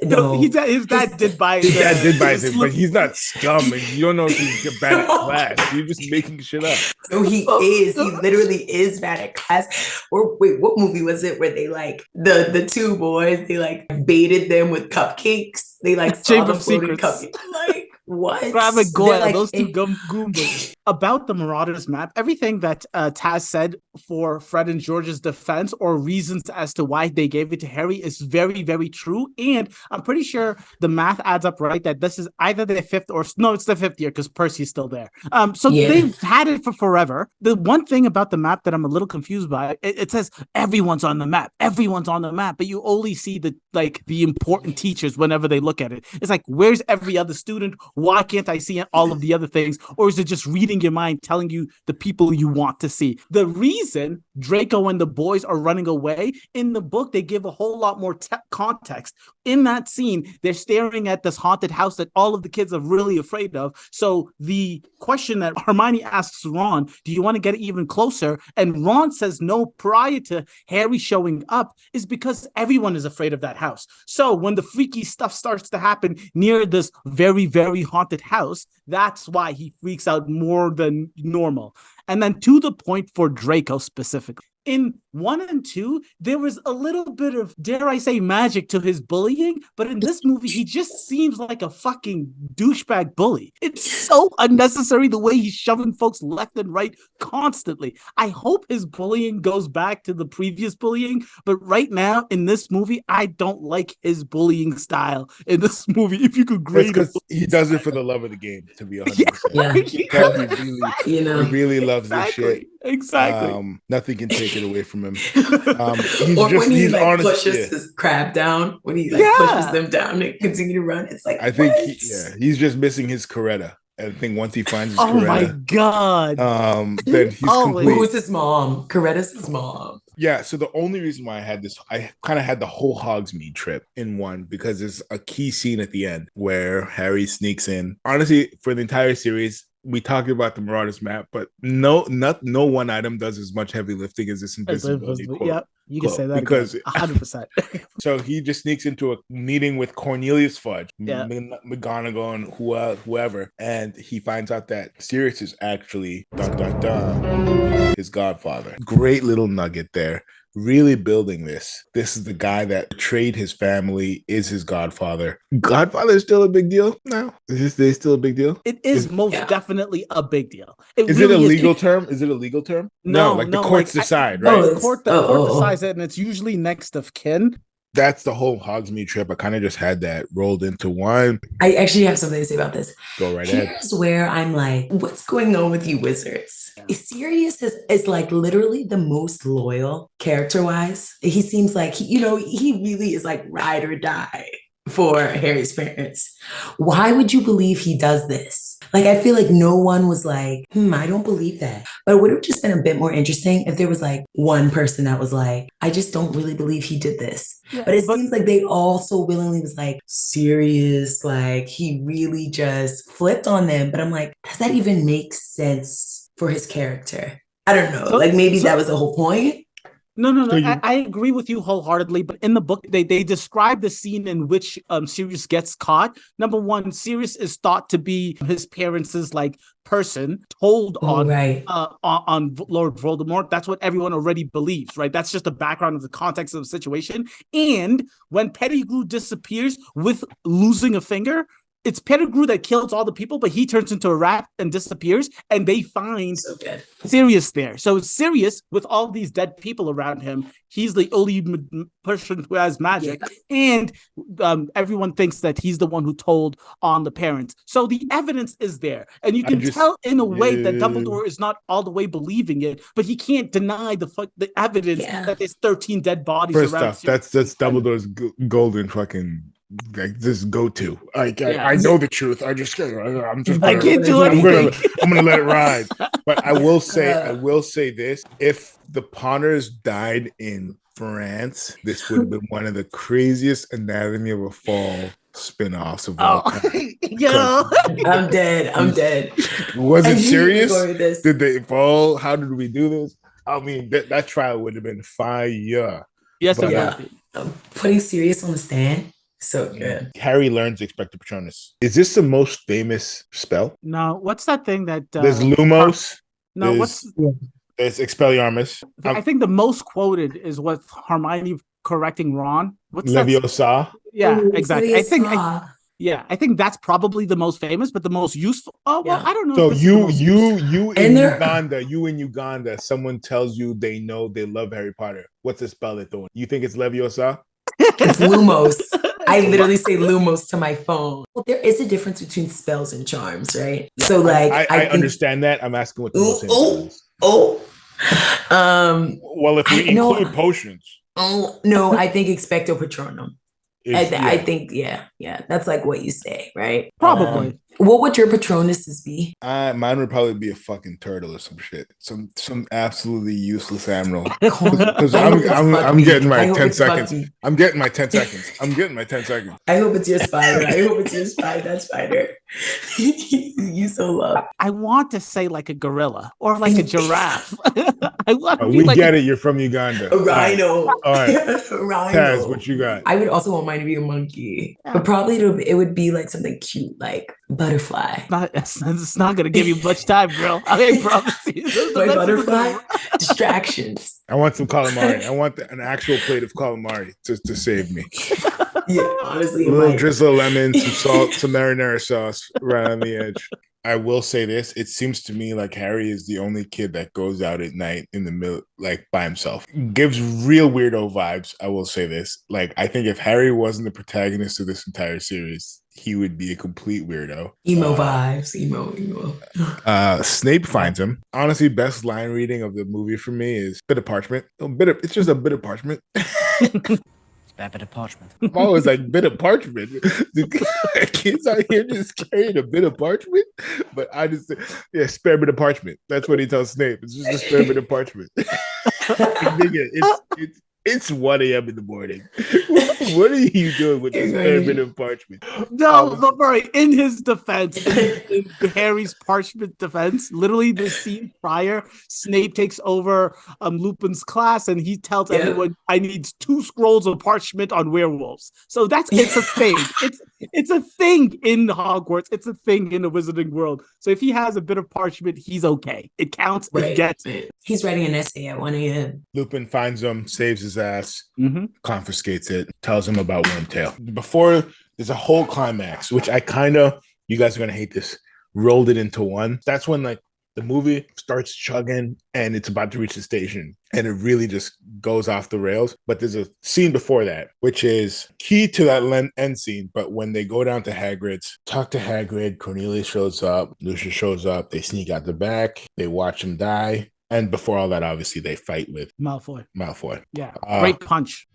dad did buy it. His dad did buy it, but he's not scum, and you don't know if he's bad at class. You're just making shit up. No, he is. He literally is bad at class. Or wait, what movie was it where they like the 2 boys? They like baited them with cupcakes. They like saw Chamber the of floating Secrets. cupcakes. Like, what? Grab and Goyle, Like, those 2 Goombas. about the Marauders map, everything that Taz said for Fred and George's defense or reasons as to why they gave it to Harry is very, very true. And I'm pretty sure the math adds up right that this is either their fifth or no, it's the fifth year because Percy's still there. So they've had it for forever. The one thing about the map that I'm a little confused by, it says everyone's on the map. Everyone's on the map, but you only see the important teachers whenever they look at it. It's like, where's every other student? Why can't I see all of the other things? Or is it just reading your mind, telling you the people you want to see? The reason Draco and the boys are running away, in the book, they give a whole lot more context. In that scene, they're staring at this haunted house that all of the kids are really afraid of. So the question that Hermione asks Ron, do you want to get even closer? And Ron says no prior to Harry showing up is because everyone is afraid of that house. So when the freaky stuff starts to happen near this very, very haunted house, that's why he freaks out more than normal. And then to the point for Draco specifically. In 1 and 2, there was a little bit of, dare I say, magic to his bullying, but in this movie, he just seems like a fucking douchebag bully. It's so unnecessary the way he's shoving folks left and right constantly. I hope his bullying goes back to the previous bullying, but right now, in this movie, I don't like his bullying style in this movie. If you could grade it. He does it for the love of the game, to be 100%. He really loves this shit. Exactly. Nothing can take it away from him. Or when he pushes his crab down, when he pushes them down and continue to run, it's like, I think he's just missing his Coretta. I think once he finds his Coretta, my god, then he's complete. Who's his mom? Coretta's his mom. Yeah, so the only reason why I kind of had the whole Hogsmeade trip in one, because there's a key scene at the end where Harry sneaks in. Honestly, for the entire series, we talked about the Marauders map, but no one item does as much heavy lifting as this invisibility quote. Yep, you can say that because 100%. So he just sneaks into a meeting with Cornelius Fudge, McGonagall, and whoever, and he finds out that Sirius is actually his godfather. Great little nugget there. Really building this. This is the guy that betrayed his family, is his godfather. Godfather is still a big deal now? Is this still a big deal? It is most definitely a big deal. Is it a legal term? Is it a legal term? No, the courts decide, right? The court decides it, and it's usually next of kin. That's the whole Hogsmeade trip. I kind of just had that rolled into one. I actually have something to say about this. Go right ahead. Here's where I'm like, what's going on with you wizards? Sirius is like literally the most loyal character-wise. He seems like, he really is like ride or die for Harry's parents. Why would you believe he does this? Like, I feel like no one was like, I don't believe that. But it would have just been a bit more interesting if there was like one person that was like, I just don't really believe he did this. Yeah, but it seems like they all so willingly was like, serious, like he really just flipped on them. But I'm like, does that even make sense for his character? I don't know. Maybe that was the whole point. No. I agree with you wholeheartedly. But in the book, they describe the scene in which Sirius gets caught. Number one, Sirius is thought to be his parents' person told on Lord Voldemort. That's what everyone already believes, right? That's just the background of the context of the situation. And when Pettigrew disappears with losing a finger, it's Pettigrew that kills all the people, but he turns into a rat and disappears, and they find Sirius there. So Sirius, with all these dead people around him, he's the only person who has magic, and everyone thinks that he's the one who told on the parents. So the evidence is there, and you can tell in a way that Dumbledore is not all the way believing it, but he can't deny the evidence that there's 13 dead bodies First around. First off, that's Dumbledore's golden fucking this go-to. I know the truth. I'm gonna let it ride. But I will say this: if the Potters died in France, this would have been one of the craziest Anatomy of a Fall spin-offs of all time. I'm dead. Was it serious? Did they fall? How did we do this? I mean, that trial would have been fire. Yes, putting Sirius on the stand. So good. Harry learns Expecto Patronus. Is this the most famous spell? No. What's that thing that... there's Lumos. There's Expelliarmus. I think the most quoted is what Hermione correcting Ron. What's Leviosa. Yeah, exactly. Yeah, I think that's probably the most famous, but the most useful. Oh well, Yeah. I don't know. So if this is the most useful. you in Uganda, someone tells you they know they love Harry Potter. What's the spell they're throwing? You think it's Leviosa? It's Lumos. I It's literally say Lumos to my phone. Well, there is a difference between spells and charms, right? So, like, I I think, understand that. I'm asking what the most famous one oh, is. oh, Well, if we I know. include potions, Oh no, I think expecto patronum. is I think that's like what you say, right? Probably. What would your patronuses be? mine would probably be a fucking turtle or some shit, some absolutely useless animal. Because Because I'm getting my I hope 10 it's seconds. Bucky. I'm getting my 10 seconds. I'm getting my 10 seconds. I hope it's your spider. I hope it's your spider. That spider. You so love. I want to say like a gorilla or like a giraffe. I want to be We like get it. You're from Uganda. A rhino. All right. A rhino. Taz, what you got? I would also want mine to be a monkey, Yeah. but probably it would be like something cute, like butterfly. It's not going to give you much time, girl. I promise you. My butterfly distractions. I want some calamari. I want an actual plate of calamari to save me. Yeah, honestly, A little drizzle of lemon, some salt, some marinara sauce right on the edge. I will say this: it seems to me like Harry is the only kid that goes out at night in the middle, like by himself. Gives real weirdo vibes. I will say this: like, I think if Harry wasn't the protagonist of this entire series, he would be a complete weirdo. Emo vibes, emo. Snape finds him. Honestly, best line reading of the movie for me is bit of parchment. It's just a bit of parchment. That bit of parchment. I'm always like, bit of parchment. The kids out here just carrying a bit of parchment. But I just say, yeah, spare bit of parchment. That's what he tells Snape. It's just a spare bit of parchment. It's 1 a.m. in the morning. What are you doing with this spare bit of parchment? No, but right, in his defense, in Harry's parchment defense, literally the scene prior, Snape takes over Lupin's class and he tells everyone, I need 2 scrolls of parchment on werewolves. So it's a thing. It's a thing in Hogwarts. It's a thing in the wizarding world. So if he has a bit of parchment, he's okay. It counts. Right. It gets it. He's writing an essay at 1 a.m. Lupin finds him, saves his ass, confiscates it, tells him about Wormtail. Before there's a whole climax, which I kind of, you guys are going to hate this, rolled it into one. That's when like the movie starts chugging and it's about to reach the station and it really just goes off the rails. But there's a scene before that, which is key to that end scene. But when they go down to Hagrid's, talk to Hagrid, Cornelius shows up, Lucius shows up, they sneak out the back, they watch him die. And before all that, obviously, they fight with Malfoy. Yeah, great punch.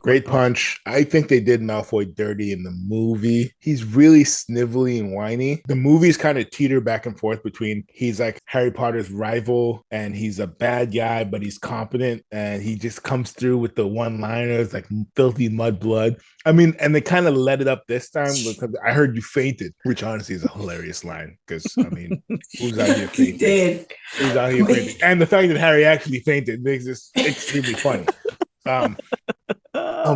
Great punch. I think they did Malfoy dirty in the movie. He's really snivelly and whiny. The movies kind of teeter back and forth between he's like Harry Potter's rival and he's a bad guy, but he's competent and he just comes through with the one-liners like filthy mud blood. I mean, and they kind of let it up this time because I heard you fainted, which honestly is a hilarious line because, I mean, who's out here fainting? He did. Who's out here fainting? And the fact that Harry actually fainted makes this extremely funny.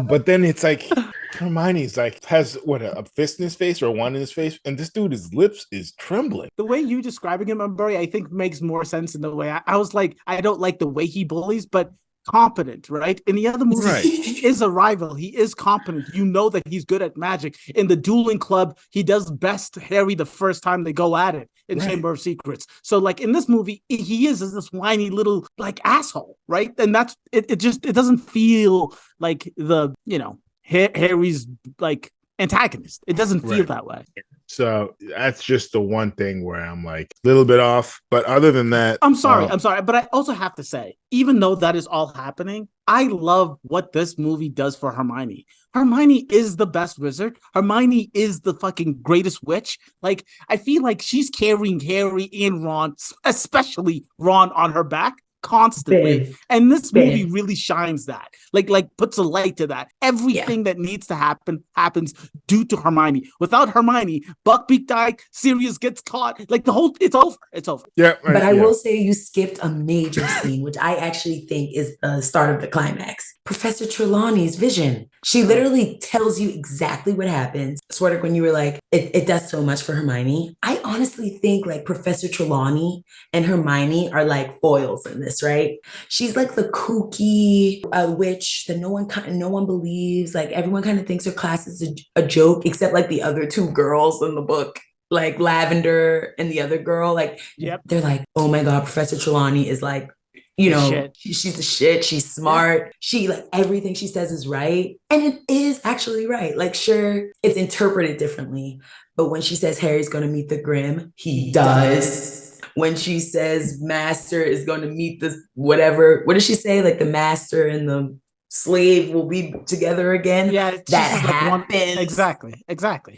But then it's like Hermione's like has what a fist in his face or one in his face, and this dude, his lips is trembling. The way you describing him, Murray, I think makes more sense in the way I was like, I don't like the way he bullies, but competent, right? In the other movie, he is a rival. He is competent. You know that he's good at magic. In the dueling club, he does best Harry the first time they go at it in Chamber of Secrets. So like in this movie, he is this whiny little like asshole, right? And that's it. It doesn't feel like the, you know, Harry's like antagonist. It doesn't feel that way. So that's just the one thing where I'm like a little bit off. But other than that, I'm sorry. But I also have to say, even though that is all happening, I love what this movie does for Hermione. Hermione is the best wizard. Hermione is the fucking greatest witch. Like, I feel like she's carrying Harry and Ron, especially Ron, on her back constantly. And this movie really shines that. Like puts a light to that. Everything that needs to happen happens due to Hermione. Without Hermione, Buckbeak dies, Sirius gets caught. Like it's over. It's over. Yeah. But I will say you skipped a major scene, which I actually think is the start of the climax. Professor Trelawney's vision. She literally tells you exactly what happens. Sweater, when you were like, it does so much for Hermione. I honestly think like Professor Trelawney and Hermione are like foils in this, right? She's like the kooky witch that no one believes. Like everyone kind of thinks her class is a joke, except like the other two girls in the book, like Lavender and the other girl. Like Yep. they're like, oh my god, Professor Trelawney is like, you The know, shit. she's the shit. She's smart. She like everything she says is right. And it is actually right. Like, sure, it's interpreted differently. But when she says Harry's going to meet the Grim, he does. When she says Master is going to meet the whatever, what does she say? Like the Master and the slave will be together again. Yeah, that she's like happens. Exactly.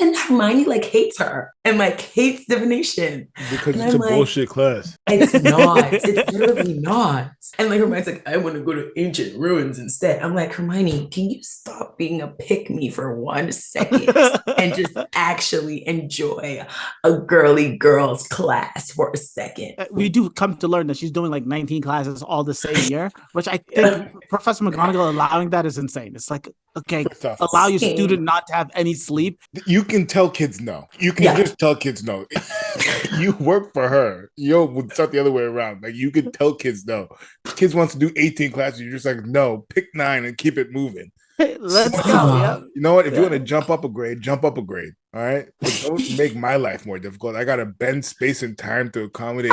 And Hermione like hates her and like hates divination. Because And it's I'm a like, bullshit class. It's not. It's literally not. And like Hermione's like, I want to go to ancient ruins instead. I'm like, Hermione, can you stop being a pick me for 1 second and just actually enjoy a girly girls class for a second? We do come to learn that she's doing like 19 classes all the same year, which I think Professor McGonagall allowing that is insane. It's like, okay, allow your student not to have any sleep. You can tell kids no. You can just tell kids no. You work for her. It's not the other way around. Like you can tell kids no. Kids wants to do 18 classes. You're just like, no, pick 9 and keep it moving. Let's go. Yeah. You know what? If you want to jump up a grade, jump up a grade. All right. But don't make my life more difficult. I gotta bend space and time to accommodate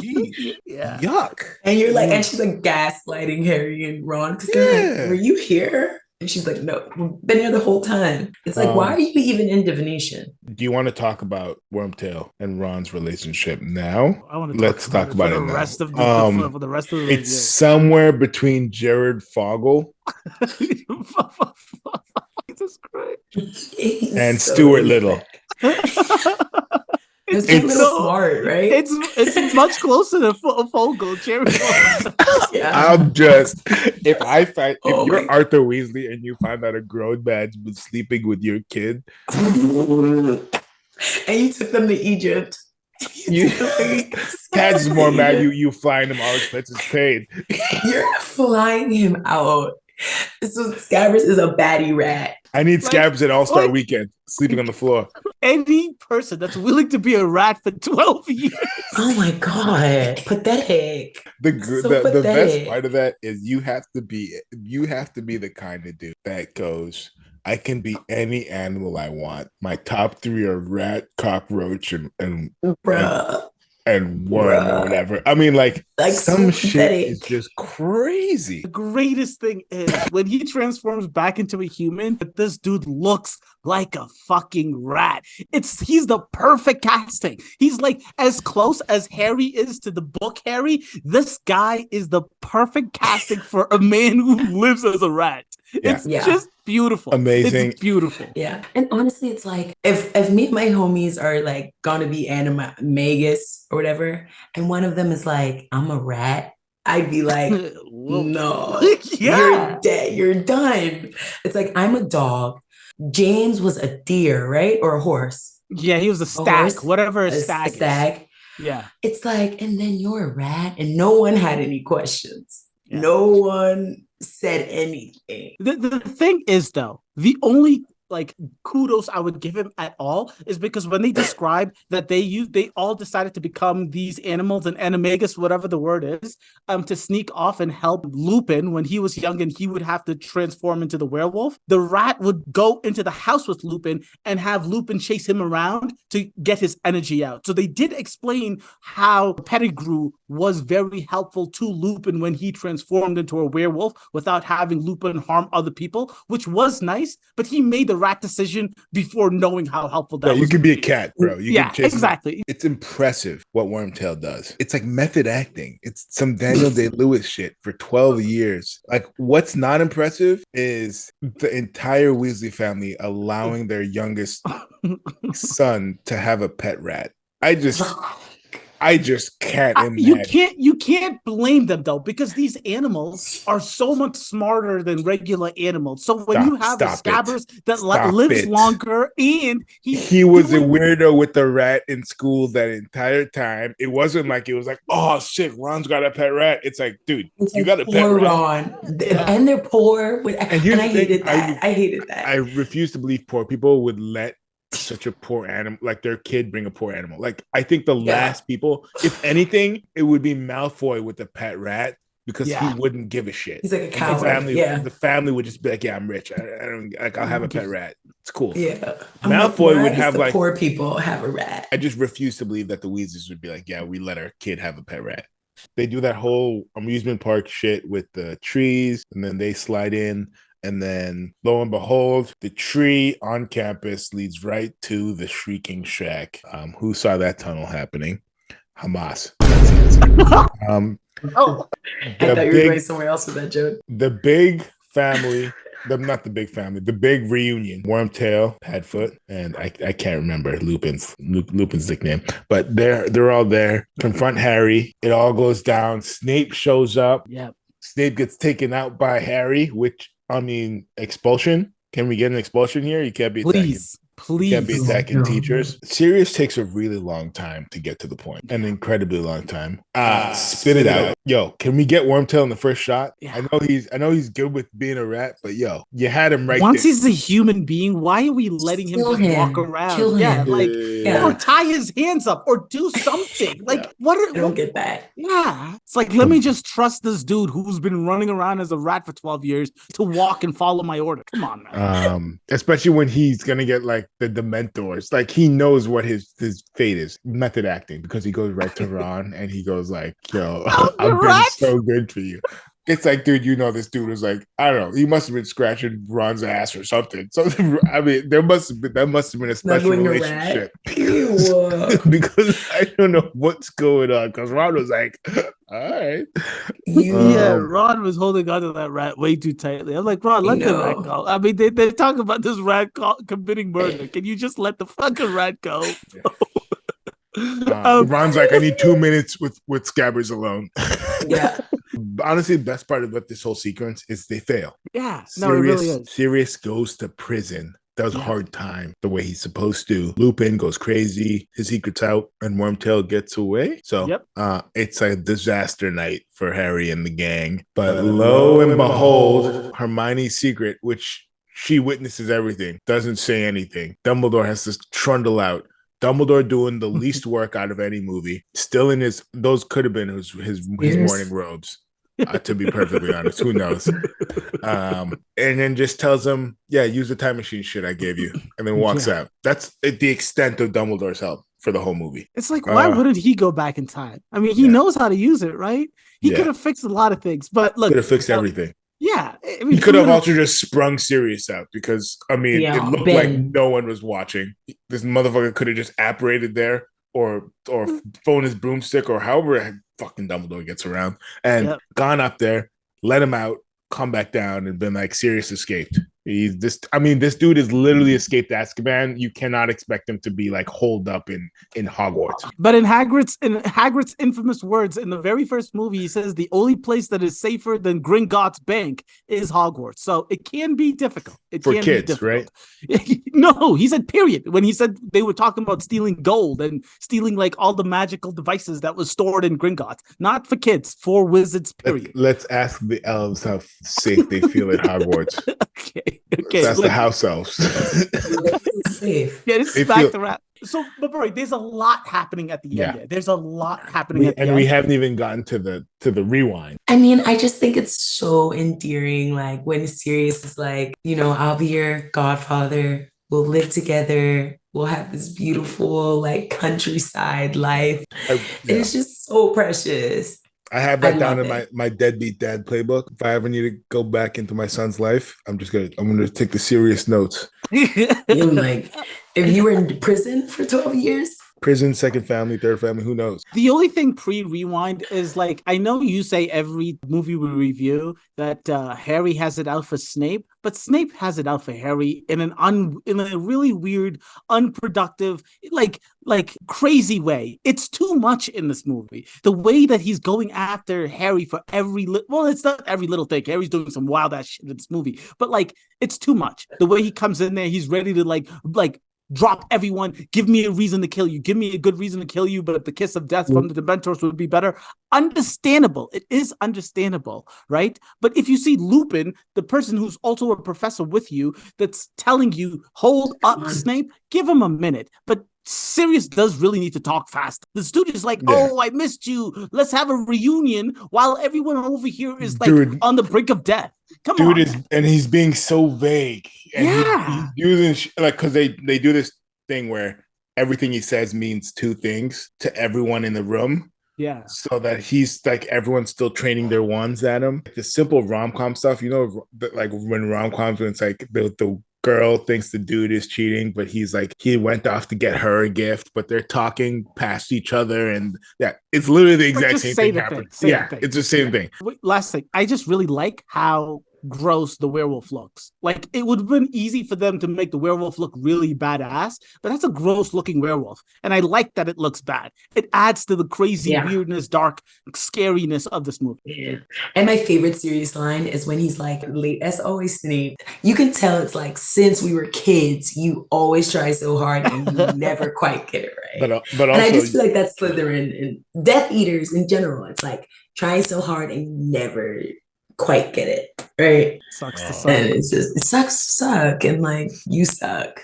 you. Yeah. Yuck. And you're like, and she's like gaslighting Harry and Ron because they're like, were you here? And she's like, no, we've been here the whole time. It's like, why are you even in divination? Do you want to talk about Wormtail and Ron's relationship now? I want to Let's talk about it for now. the rest of the It's somewhere between Jared Fogle Jesus Christ. and Stuart Little. It's a little smart, right? It's much closer to Fogel, Jared Fogel. I'm just if you're Arthur Weasley and you find out a grown man's been sleeping with your kid, and you took them to Egypt. Cat is more mad you flying him all expenses paid. You're flying him out. So Scabbers is a baddie rat. I need Scabbers at All-Star Weekend, sleeping on the floor. Any person that's willing to be a rat for 12 years. Oh my god, pathetic. The best part of that is you have to be the kind of dude that goes, I can be any animal I want. My top 3 are rat, cockroach, and worm or whatever. I mean, like some shit is just crazy. The greatest thing is when he transforms back into a human, that this dude looks like a fucking rat. He's the perfect casting. He's like as close as Harry is to the book Harry. This guy is the perfect casting for a man who lives as a rat. It's just beautiful. Amazing. It's beautiful. Yeah. And honestly, it's like if me and my homies are like gonna be animagus or whatever, and one of them is like, I'm a rat, I'd be like, no, you're dead, you're done. It's like I'm a dog. James was a deer, right? Or a horse. Yeah, he was a stag, whatever a stag is. Yeah. It's like, and then you're a rat, and no one had any questions. Yeah. No one said anything. The thing is, though, the only like kudos I would give him at all is because when they describe that they all decided to become these animals and animagus, whatever the word is, to sneak off and help Lupin when he was young and he would have to transform into the werewolf. The rat would go into the house with Lupin and have Lupin chase him around to get his energy out. So they did explain how Pettigrew was very helpful to Lupin when he transformed into a werewolf without having Lupin harm other people, which was nice, but he made the rat decision before knowing how helpful that was. You can be a cat, bro. Exactly. It's impressive what Wormtail does. It's like method acting. It's some Daniel Day-Lewis shit for 12 years. Like, what's not impressive is the entire Weasley family allowing their youngest son to have a pet rat. I just can't imagine. You can't blame them though, because these animals are so much smarter than regular animals. So when you have a Scabbers that lives longer, and he was a weirdo with the rat in school that entire time. It wasn't like it was like, oh shit, Ron's got a pet rat. It's like, dude, you got a pet rat. Ron. And they're poor. And I hated that. I hated that. I refuse to believe poor people would let such a poor animal. Like their kid bring a poor animal. Like I think the last people, if anything, it would be Malfoy with the pet rat because he wouldn't give a shit. He's like a And coward. the family would just be like, "Yeah, I'm rich. I don't like. I'll have a pet rat. It's cool." Yeah. Malfoy would have the like poor people have a rat. I just refuse to believe that the Weasleys would be like, "Yeah, we let our kid have a pet rat." They do that whole amusement park shit with the trees, and then they slide in. And then, lo and behold, the tree on campus leads right to the Shrieking Shack. Who saw that tunnel happening? Hamas. That's the answer. I thought you were going somewhere else with that joke. The big family, not the big family, the big reunion. Wormtail, Padfoot, and I can't remember Lupin's nickname, but they're all there. Confront Harry. It all goes down. Snape shows up. Yeah. Snape gets taken out by Harry, which I mean, expulsion. Can we get an expulsion here? You can't be attacking. Please. You can't be attacking teachers. Sirius takes a really long time to get to the point. An incredibly long time. Spit it out. Yo, can we get Wormtail in the first shot? Yeah. I know he's good with being a rat, but yo, you had him right Once there. he's a human being, why are we letting him just walk around? Kill him. Or tie his hands up or do something. Like what I don't get that. Yeah. It's like, let me just trust this dude who's been running around as a rat for 12 years to walk and follow my order. Come on, man. Especially when he's gonna get like the Dementors. Like he knows what his fate is. Method acting, because he goes right to Ron and he goes like, yo, I've been so good for you. It's like, dude, this dude was like, I don't know, he must have been scratching Ron's ass or something. So I mean, that must have been a special relationship. Because I don't know what's going on. Because Ron was like, all right. Ron was holding onto that rat way too tightly. I'm like, Ron, let the rat go. I mean, they're talking about this rat committing murder. Can you just let the fucking rat go? Ron's like, I need 2 minutes with Scabbers alone. Yeah. Honestly, the best part about this whole sequence is they fail. Yeah, it really is. Sirius goes to prison. Does a hard time the way he's supposed to. Lupin goes crazy. His secret's out, and Wormtail gets away. So it's a disaster night for Harry and the gang. But lo and behold, Hermione's secret, which she witnesses everything, doesn't say anything. Dumbledore has to trundle out. Dumbledore doing the least work out of any movie. Still in those could have been his morning robes. To be perfectly honest, who knows? And then just tells him, yeah, use the time machine shit I gave you, and then walks out. That's the extent of Dumbledore's help for the whole movie. It's like, why wouldn't he go back in time? I mean, he knows how to use it, right? He could have fixed a lot of things, but look, could have fixed everything. Yeah, I mean, he could have also just sprung Sirius out because I mean, it looked like no one was watching. This motherfucker could have just apparated there, or phone his broomstick, or however fucking Dumbledore gets around, and gone up there, let him out, come back down, and been like, Sirius escaped. This dude is literally escaped Azkaban. You cannot expect him to be like holed up in Hogwarts. But in Hagrid's infamous words in the very first movie, he says the only place that is safer than Gringotts Bank is Hogwarts. So it can be difficult. For kids, right? No, he said period. When he said they were talking about stealing gold and stealing like all the magical devices that was stored in Gringotts. Not for kids, for wizards, period. Let's ask the elves how safe they feel at Hogwarts. Okay. That's the house elves. Safe. Yeah, this is back to wrap. So, but Roy, there's a lot happening at the end. There's a lot happening at the end. And we haven't even gotten to the rewind. I mean, I just think it's so endearing. Like when Sirius is like, I'll be your godfather. We'll live together. We'll have this beautiful like countryside life. It's just so precious. I have that down in my deadbeat dad playbook. If I ever need to go back into my son's life, I'm gonna take the serious notes. You're like, if you were in prison for 12 years. Prison, second family, third family, who knows? The only thing pre-rewind is like, I know you say every movie we review that Harry has it out for Snape, but Snape has it out for Harry in a really weird, unproductive, like crazy way. It's too much in this movie. The way that he's going after Harry for it's not every little thing. Harry's doing some wild ass shit in this movie, but like it's too much. The way he comes in there, he's ready to like drop everyone, give me a reason to kill you, give me a good reason to kill you, but the kiss of death from the Dementors would be better. Understandable. It is understandable, right? But if you see Lupin, the person who's also a professor with you, that's telling you, hold up, Snape, give him a minute. But Sirius does really need to talk fast. The studio's like, oh, I missed you. Let's have a reunion while everyone over here is like on the brink of death. Come on. And he's being so vague. And he's using because they do this thing where everything he says means two things to everyone in the room. Yeah. So that he's like, everyone's still training their wands at him. The simple rom-com stuff, like when rom-coms, when it's like the girl thinks the dude is cheating, but he's like, he went off to get her a gift, but they're talking past each other. And it's literally the exact same thing happened. It's the same thing. Last thing, I just really like how gross the werewolf looks. Like, it would have been easy for them to make the werewolf look really badass, but that's a gross looking werewolf. And I like that it looks bad. It adds to the crazy weirdness, dark scariness of this movie. Yeah. And my favorite Sirius line is when he's like, late as always, Snape. You can tell it's like, since we were kids, you always try so hard and you never quite get it right. But also, and I just feel like that's Slytherin and Death Eaters in general. It's like trying so hard and you never quite get it, right? Sucks to suck. And it's just, it sucks to suck, and like, you suck.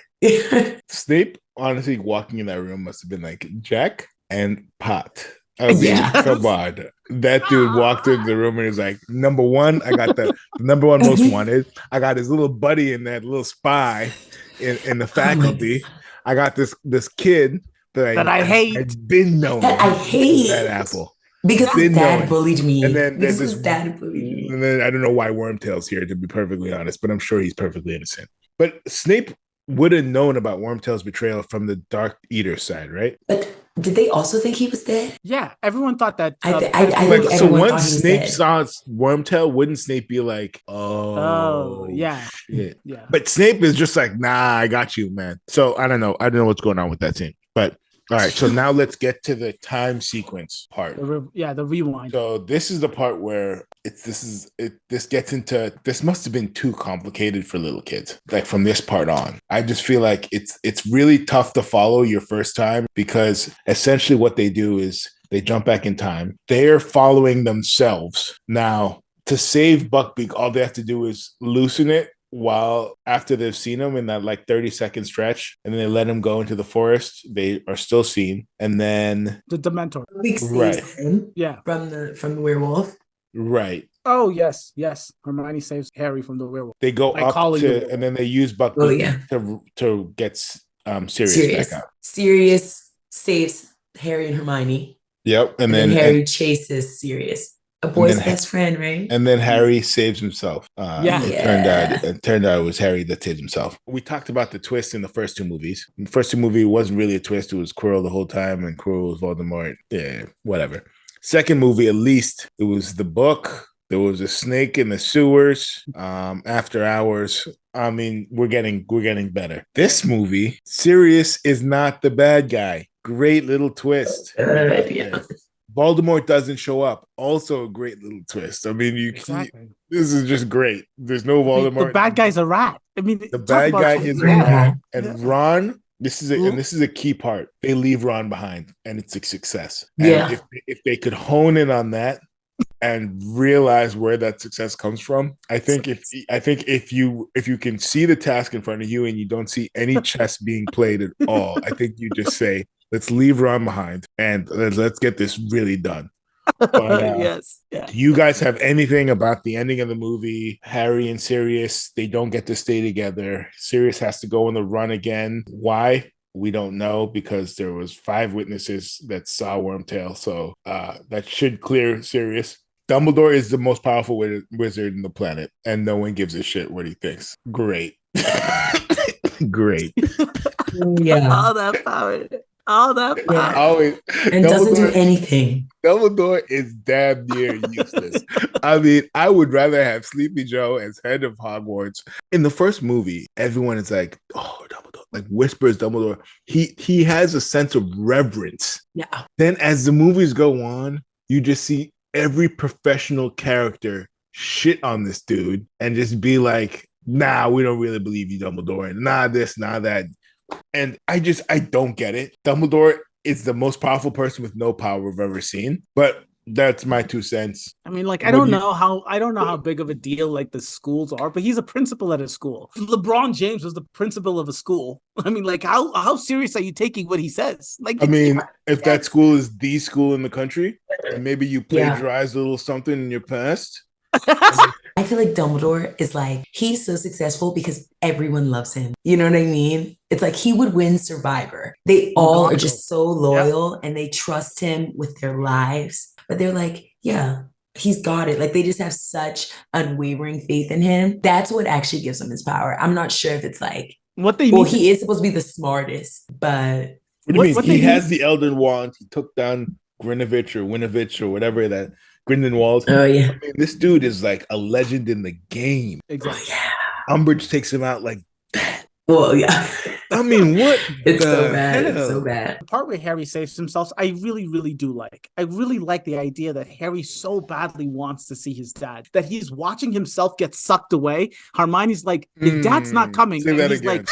Snape, honestly, walking in that room must have been like, Jack and Pot. I mean, come on. That dude walked into the room and he's like, number one, I got the number one most wanted. I got his little buddy in that little spy in the faculty. I got this kid that I hate. I've been knowing. That I hate. That apple. Because his dad bullied me. And then his dad bullied me. And then I don't know why Wormtail's here, to be perfectly honest, but I'm sure he's perfectly innocent. But Snape would have known about Wormtail's betrayal from the Dark Eater side, right? But did they also think he was dead? Yeah, everyone thought that. I think so once Snape saw Wormtail, wouldn't Snape be like, "Oh, yeah, shit." Yeah. But Snape is just like, "Nah, I got you, man." So I don't know what's going on with that scene, but. All right, so now let's get to the time sequence part. The rewind. So this is the part where this gets into, this must have been too complicated for little kids. Like from this part on, I just feel like it's really tough to follow your first time, because essentially what they do is they jump back in time. They're following themselves. Now, to save Buckbeak, all they have to do is loosen it while after they've seen him in that like 30-second stretch, and then they let him go into the forest. They are still seen, and then the Dementor, right? Yeah, from the werewolf, right? Oh yes. Hermione saves Harry from the werewolf. They go up to, and then they use Buckbeak to get Sirius back out. Sirius saves Harry and Hermione. Yep, and then Harry chases Sirius. A boy's best friend, right? And then Harry saves himself. It turned out it was Harry that saved himself. We talked about the twist in the first two movies. In the first two movies, it wasn't really a twist. It was Quirrell the whole time, and Quirrell was Voldemort. Yeah, whatever. Second movie, at least, it was the book. There was a snake in the sewers. After hours. I mean, we're getting better. This movie, Sirius is not the bad guy. Great little twist. Voldemort doesn't show up. Also a great little twist. I mean, this is just great. There's no Voldemort. The bad guy's a rat. I mean, the bad guy is a rat. And Ron, this is a key part. They leave Ron behind, and it's a success. And if they could hone in on that and realize where that success comes from, I think if you can see the task in front of you and you don't see any chess being played at all, I think you just say, let's leave Ron behind and let's get this really done. But, yes. Yeah. Do you guys have anything about the ending of the movie? Harry and Sirius, they don't get to stay together. Sirius has to go on the run again. Why? We don't know, because there was 5 witnesses that saw Wormtail. So that should clear Sirius. Dumbledore is the most powerful wizard in the planet, and no one gives a shit what he thinks. Great. Great. Yeah. All that power. Always. And doesn't do anything. Dumbledore is damn near useless. I mean, I would rather have Sleepy Joe as head of Hogwarts. In the first movie, everyone is like, oh, Dumbledore, like whispers Dumbledore. He has a sense of reverence. Yeah. Then as the movies go on, you just see every professional character shit on this dude and just be like, nah, we don't really believe you, Dumbledore. And nah, this, nah, that. And I don't get it. Dumbledore is the most powerful person with no power we've ever seen. But that's my 2 cents. I mean, like, I What don't do you- know how big of a deal like the schools are, but he's a principal at a school. LeBron James was the principal of a school. I mean, like, how serious are you taking what he says? Like, I mean, if that school is the school in the country, and maybe you Yeah. plagiarized a little something in your past. I feel like Dumbledore is like, he's so successful because everyone loves him. You know what I mean? It's like he would win Survivor. They all are just so loyal and they trust him with their lives. But they're like, yeah, he's got it. Like they just have such unwavering faith in him. That's what actually gives him his power. I'm not sure if it's like, what they well, need he is supposed to be the smartest, but What do you mean? what He they has need- the Elden Wand. He took down Grinovich or Winovich or whatever that Grindelwald. oh yeah. I mean, this dude is like a legend in the game. exactly. Yeah. Umbridge takes him out like that. Well, yeah. I mean, what? It's so the bad. It's hell? so bad. The part where Harry saves himself, I really, really do like. I really like the idea that Harry so badly wants to see his dad that he's watching himself get sucked away. Hermione's like, his dad's not coming. Say and that he's again. like,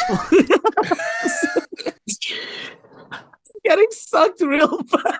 getting sucked real bad.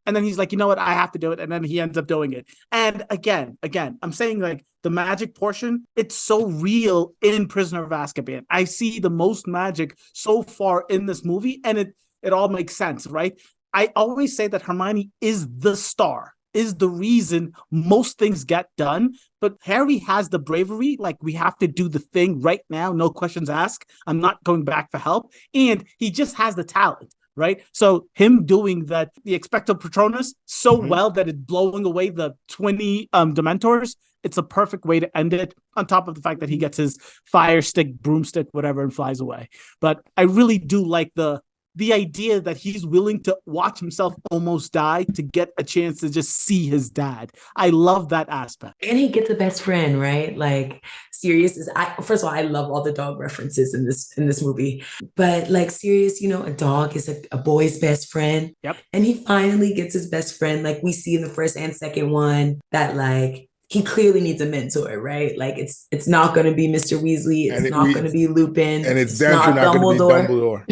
And then he's like, you know what? I have to do it. And then he ends up doing it. And again, I'm saying like the magic portion, it's so real in Prisoner of Azkaban. I see the most magic so far in this movie, and it all makes sense, right? I always say that Hermione is the star, is the reason most things get done. But Harry has the bravery, like we have to do the thing right now, no questions asked. I'm not going back for help. And he just has the talent, right? So him doing that, the Expecto Patronus, so well that it's blowing away the 20 Dementors, it's a perfect way to end it, on top of the fact that he gets his fire stick, broomstick, whatever, and flies away. But I really do like the idea that he's willing to watch himself almost die to get a chance to just see his dad. I love that aspect. And he gets a best friend, right? Like Sirius is first of all, I love all the dog references in this movie. But like Sirius, you know, a dog is a boy's best friend. Yep. And he finally gets his best friend. Like we see in the first and second one that like he clearly needs a mentor, right? Like it's not going to be Mr. Weasley, it's not going to be Lupin, and it's definitely not going to be Dumbledore.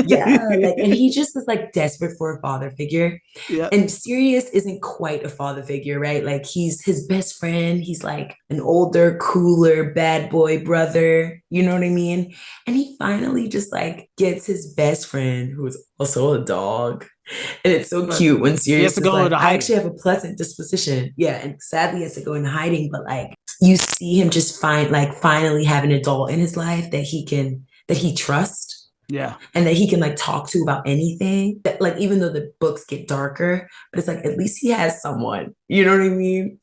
Yeah, like, and he just is like desperate for a father figure. Yeah. And Sirius isn't quite a father figure, right? Like he's his best friend. He's like an older, cooler, bad boy brother. You know what I mean? And he finally just like gets his best friend, who is also a dog. And it's so cute when Sirius is like, I actually have a pleasant disposition. Yeah, and sadly he has to go into hiding, but like you see him just finally have an adult in his life that he trusts. Yeah. And that he can like talk to about anything. That, like, even though the books get darker, but it's like at least he has someone. You know what I mean?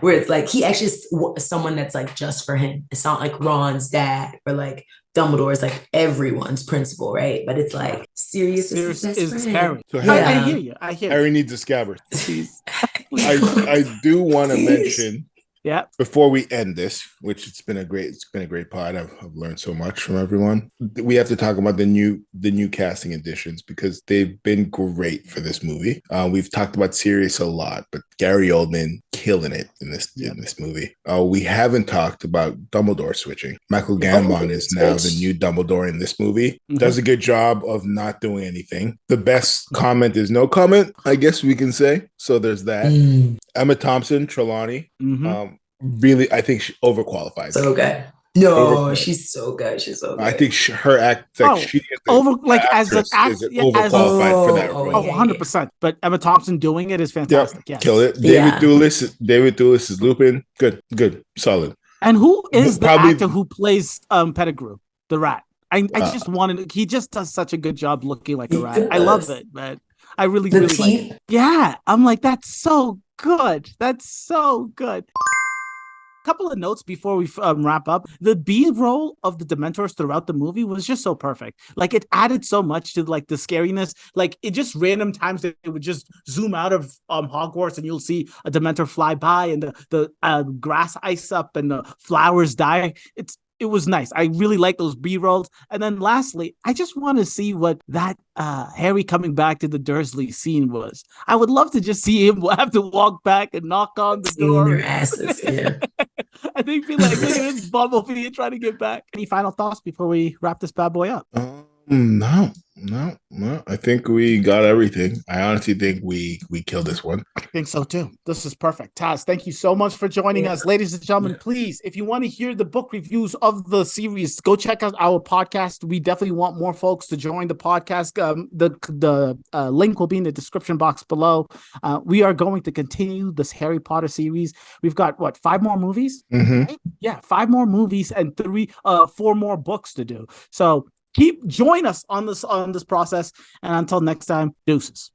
Where it's like he actually is someone that's like just for him. It's not like Ron's dad or like Dumbledore is like everyone's principal, right? But it's like Sirius is his best friend. Harry. So I hear you. Harry needs a scabbard. I do want to mention, before we end this, which it's been a great pod. I've learned so much from everyone. We have to talk about the new casting additions because they've been great for this movie. We've talked about Sirius a lot, but Gary Oldman killing it in this movie. We haven't talked about Dumbledore switching. Michael Gambon is now the new Dumbledore in this movie. Does a good job of not doing anything. The best comment is no comment, I guess we can say. So there's that. Emma Thompson, Trelawney. Really, I think she overqualified. So good. No, she's so good. She's so good. I think her act, like she is overqualified for that role. 100%. But Emma Thompson doing it is fantastic. Yeah, kill it. David Thewlis is Lupin. Good, solid. And who is the actor who plays Pettigrew, the rat? I just wanted. He just does such a good job looking like a rat. I love it, man. I really like it. Yeah, I'm like, that's so good. That's so good. Couple of notes before we wrap up. The B-roll of the Dementors throughout the movie was just so perfect. Like it added so much to like the scariness. Like it just random times that it would just zoom out of Hogwarts and you'll see a Dementor fly by and the grass ice up and the flowers die. It was nice. I really like those B-rolls. And then lastly, I just want to see what that Harry coming back to the Dursley scene was. I would love to just see him have to walk back and knock on the door. Their asses, yeah. I think feel like look at this Bumblebee trying to get back. Any final thoughts before we wrap this bad boy up? No. I think we got everything. I honestly think we killed this one. I think so too. This is perfect. Taz, thank you so much for joining us. Ladies and gentlemen, please, if you want to hear the book reviews of the series, go check out our podcast. We definitely want more folks to join the podcast. The link will be in the description box below. We are going to continue this Harry Potter series. We've got 5 more movies? Right? Yeah, 5 more movies and 4 more books to do. So join us on this process, and until next time, deuces.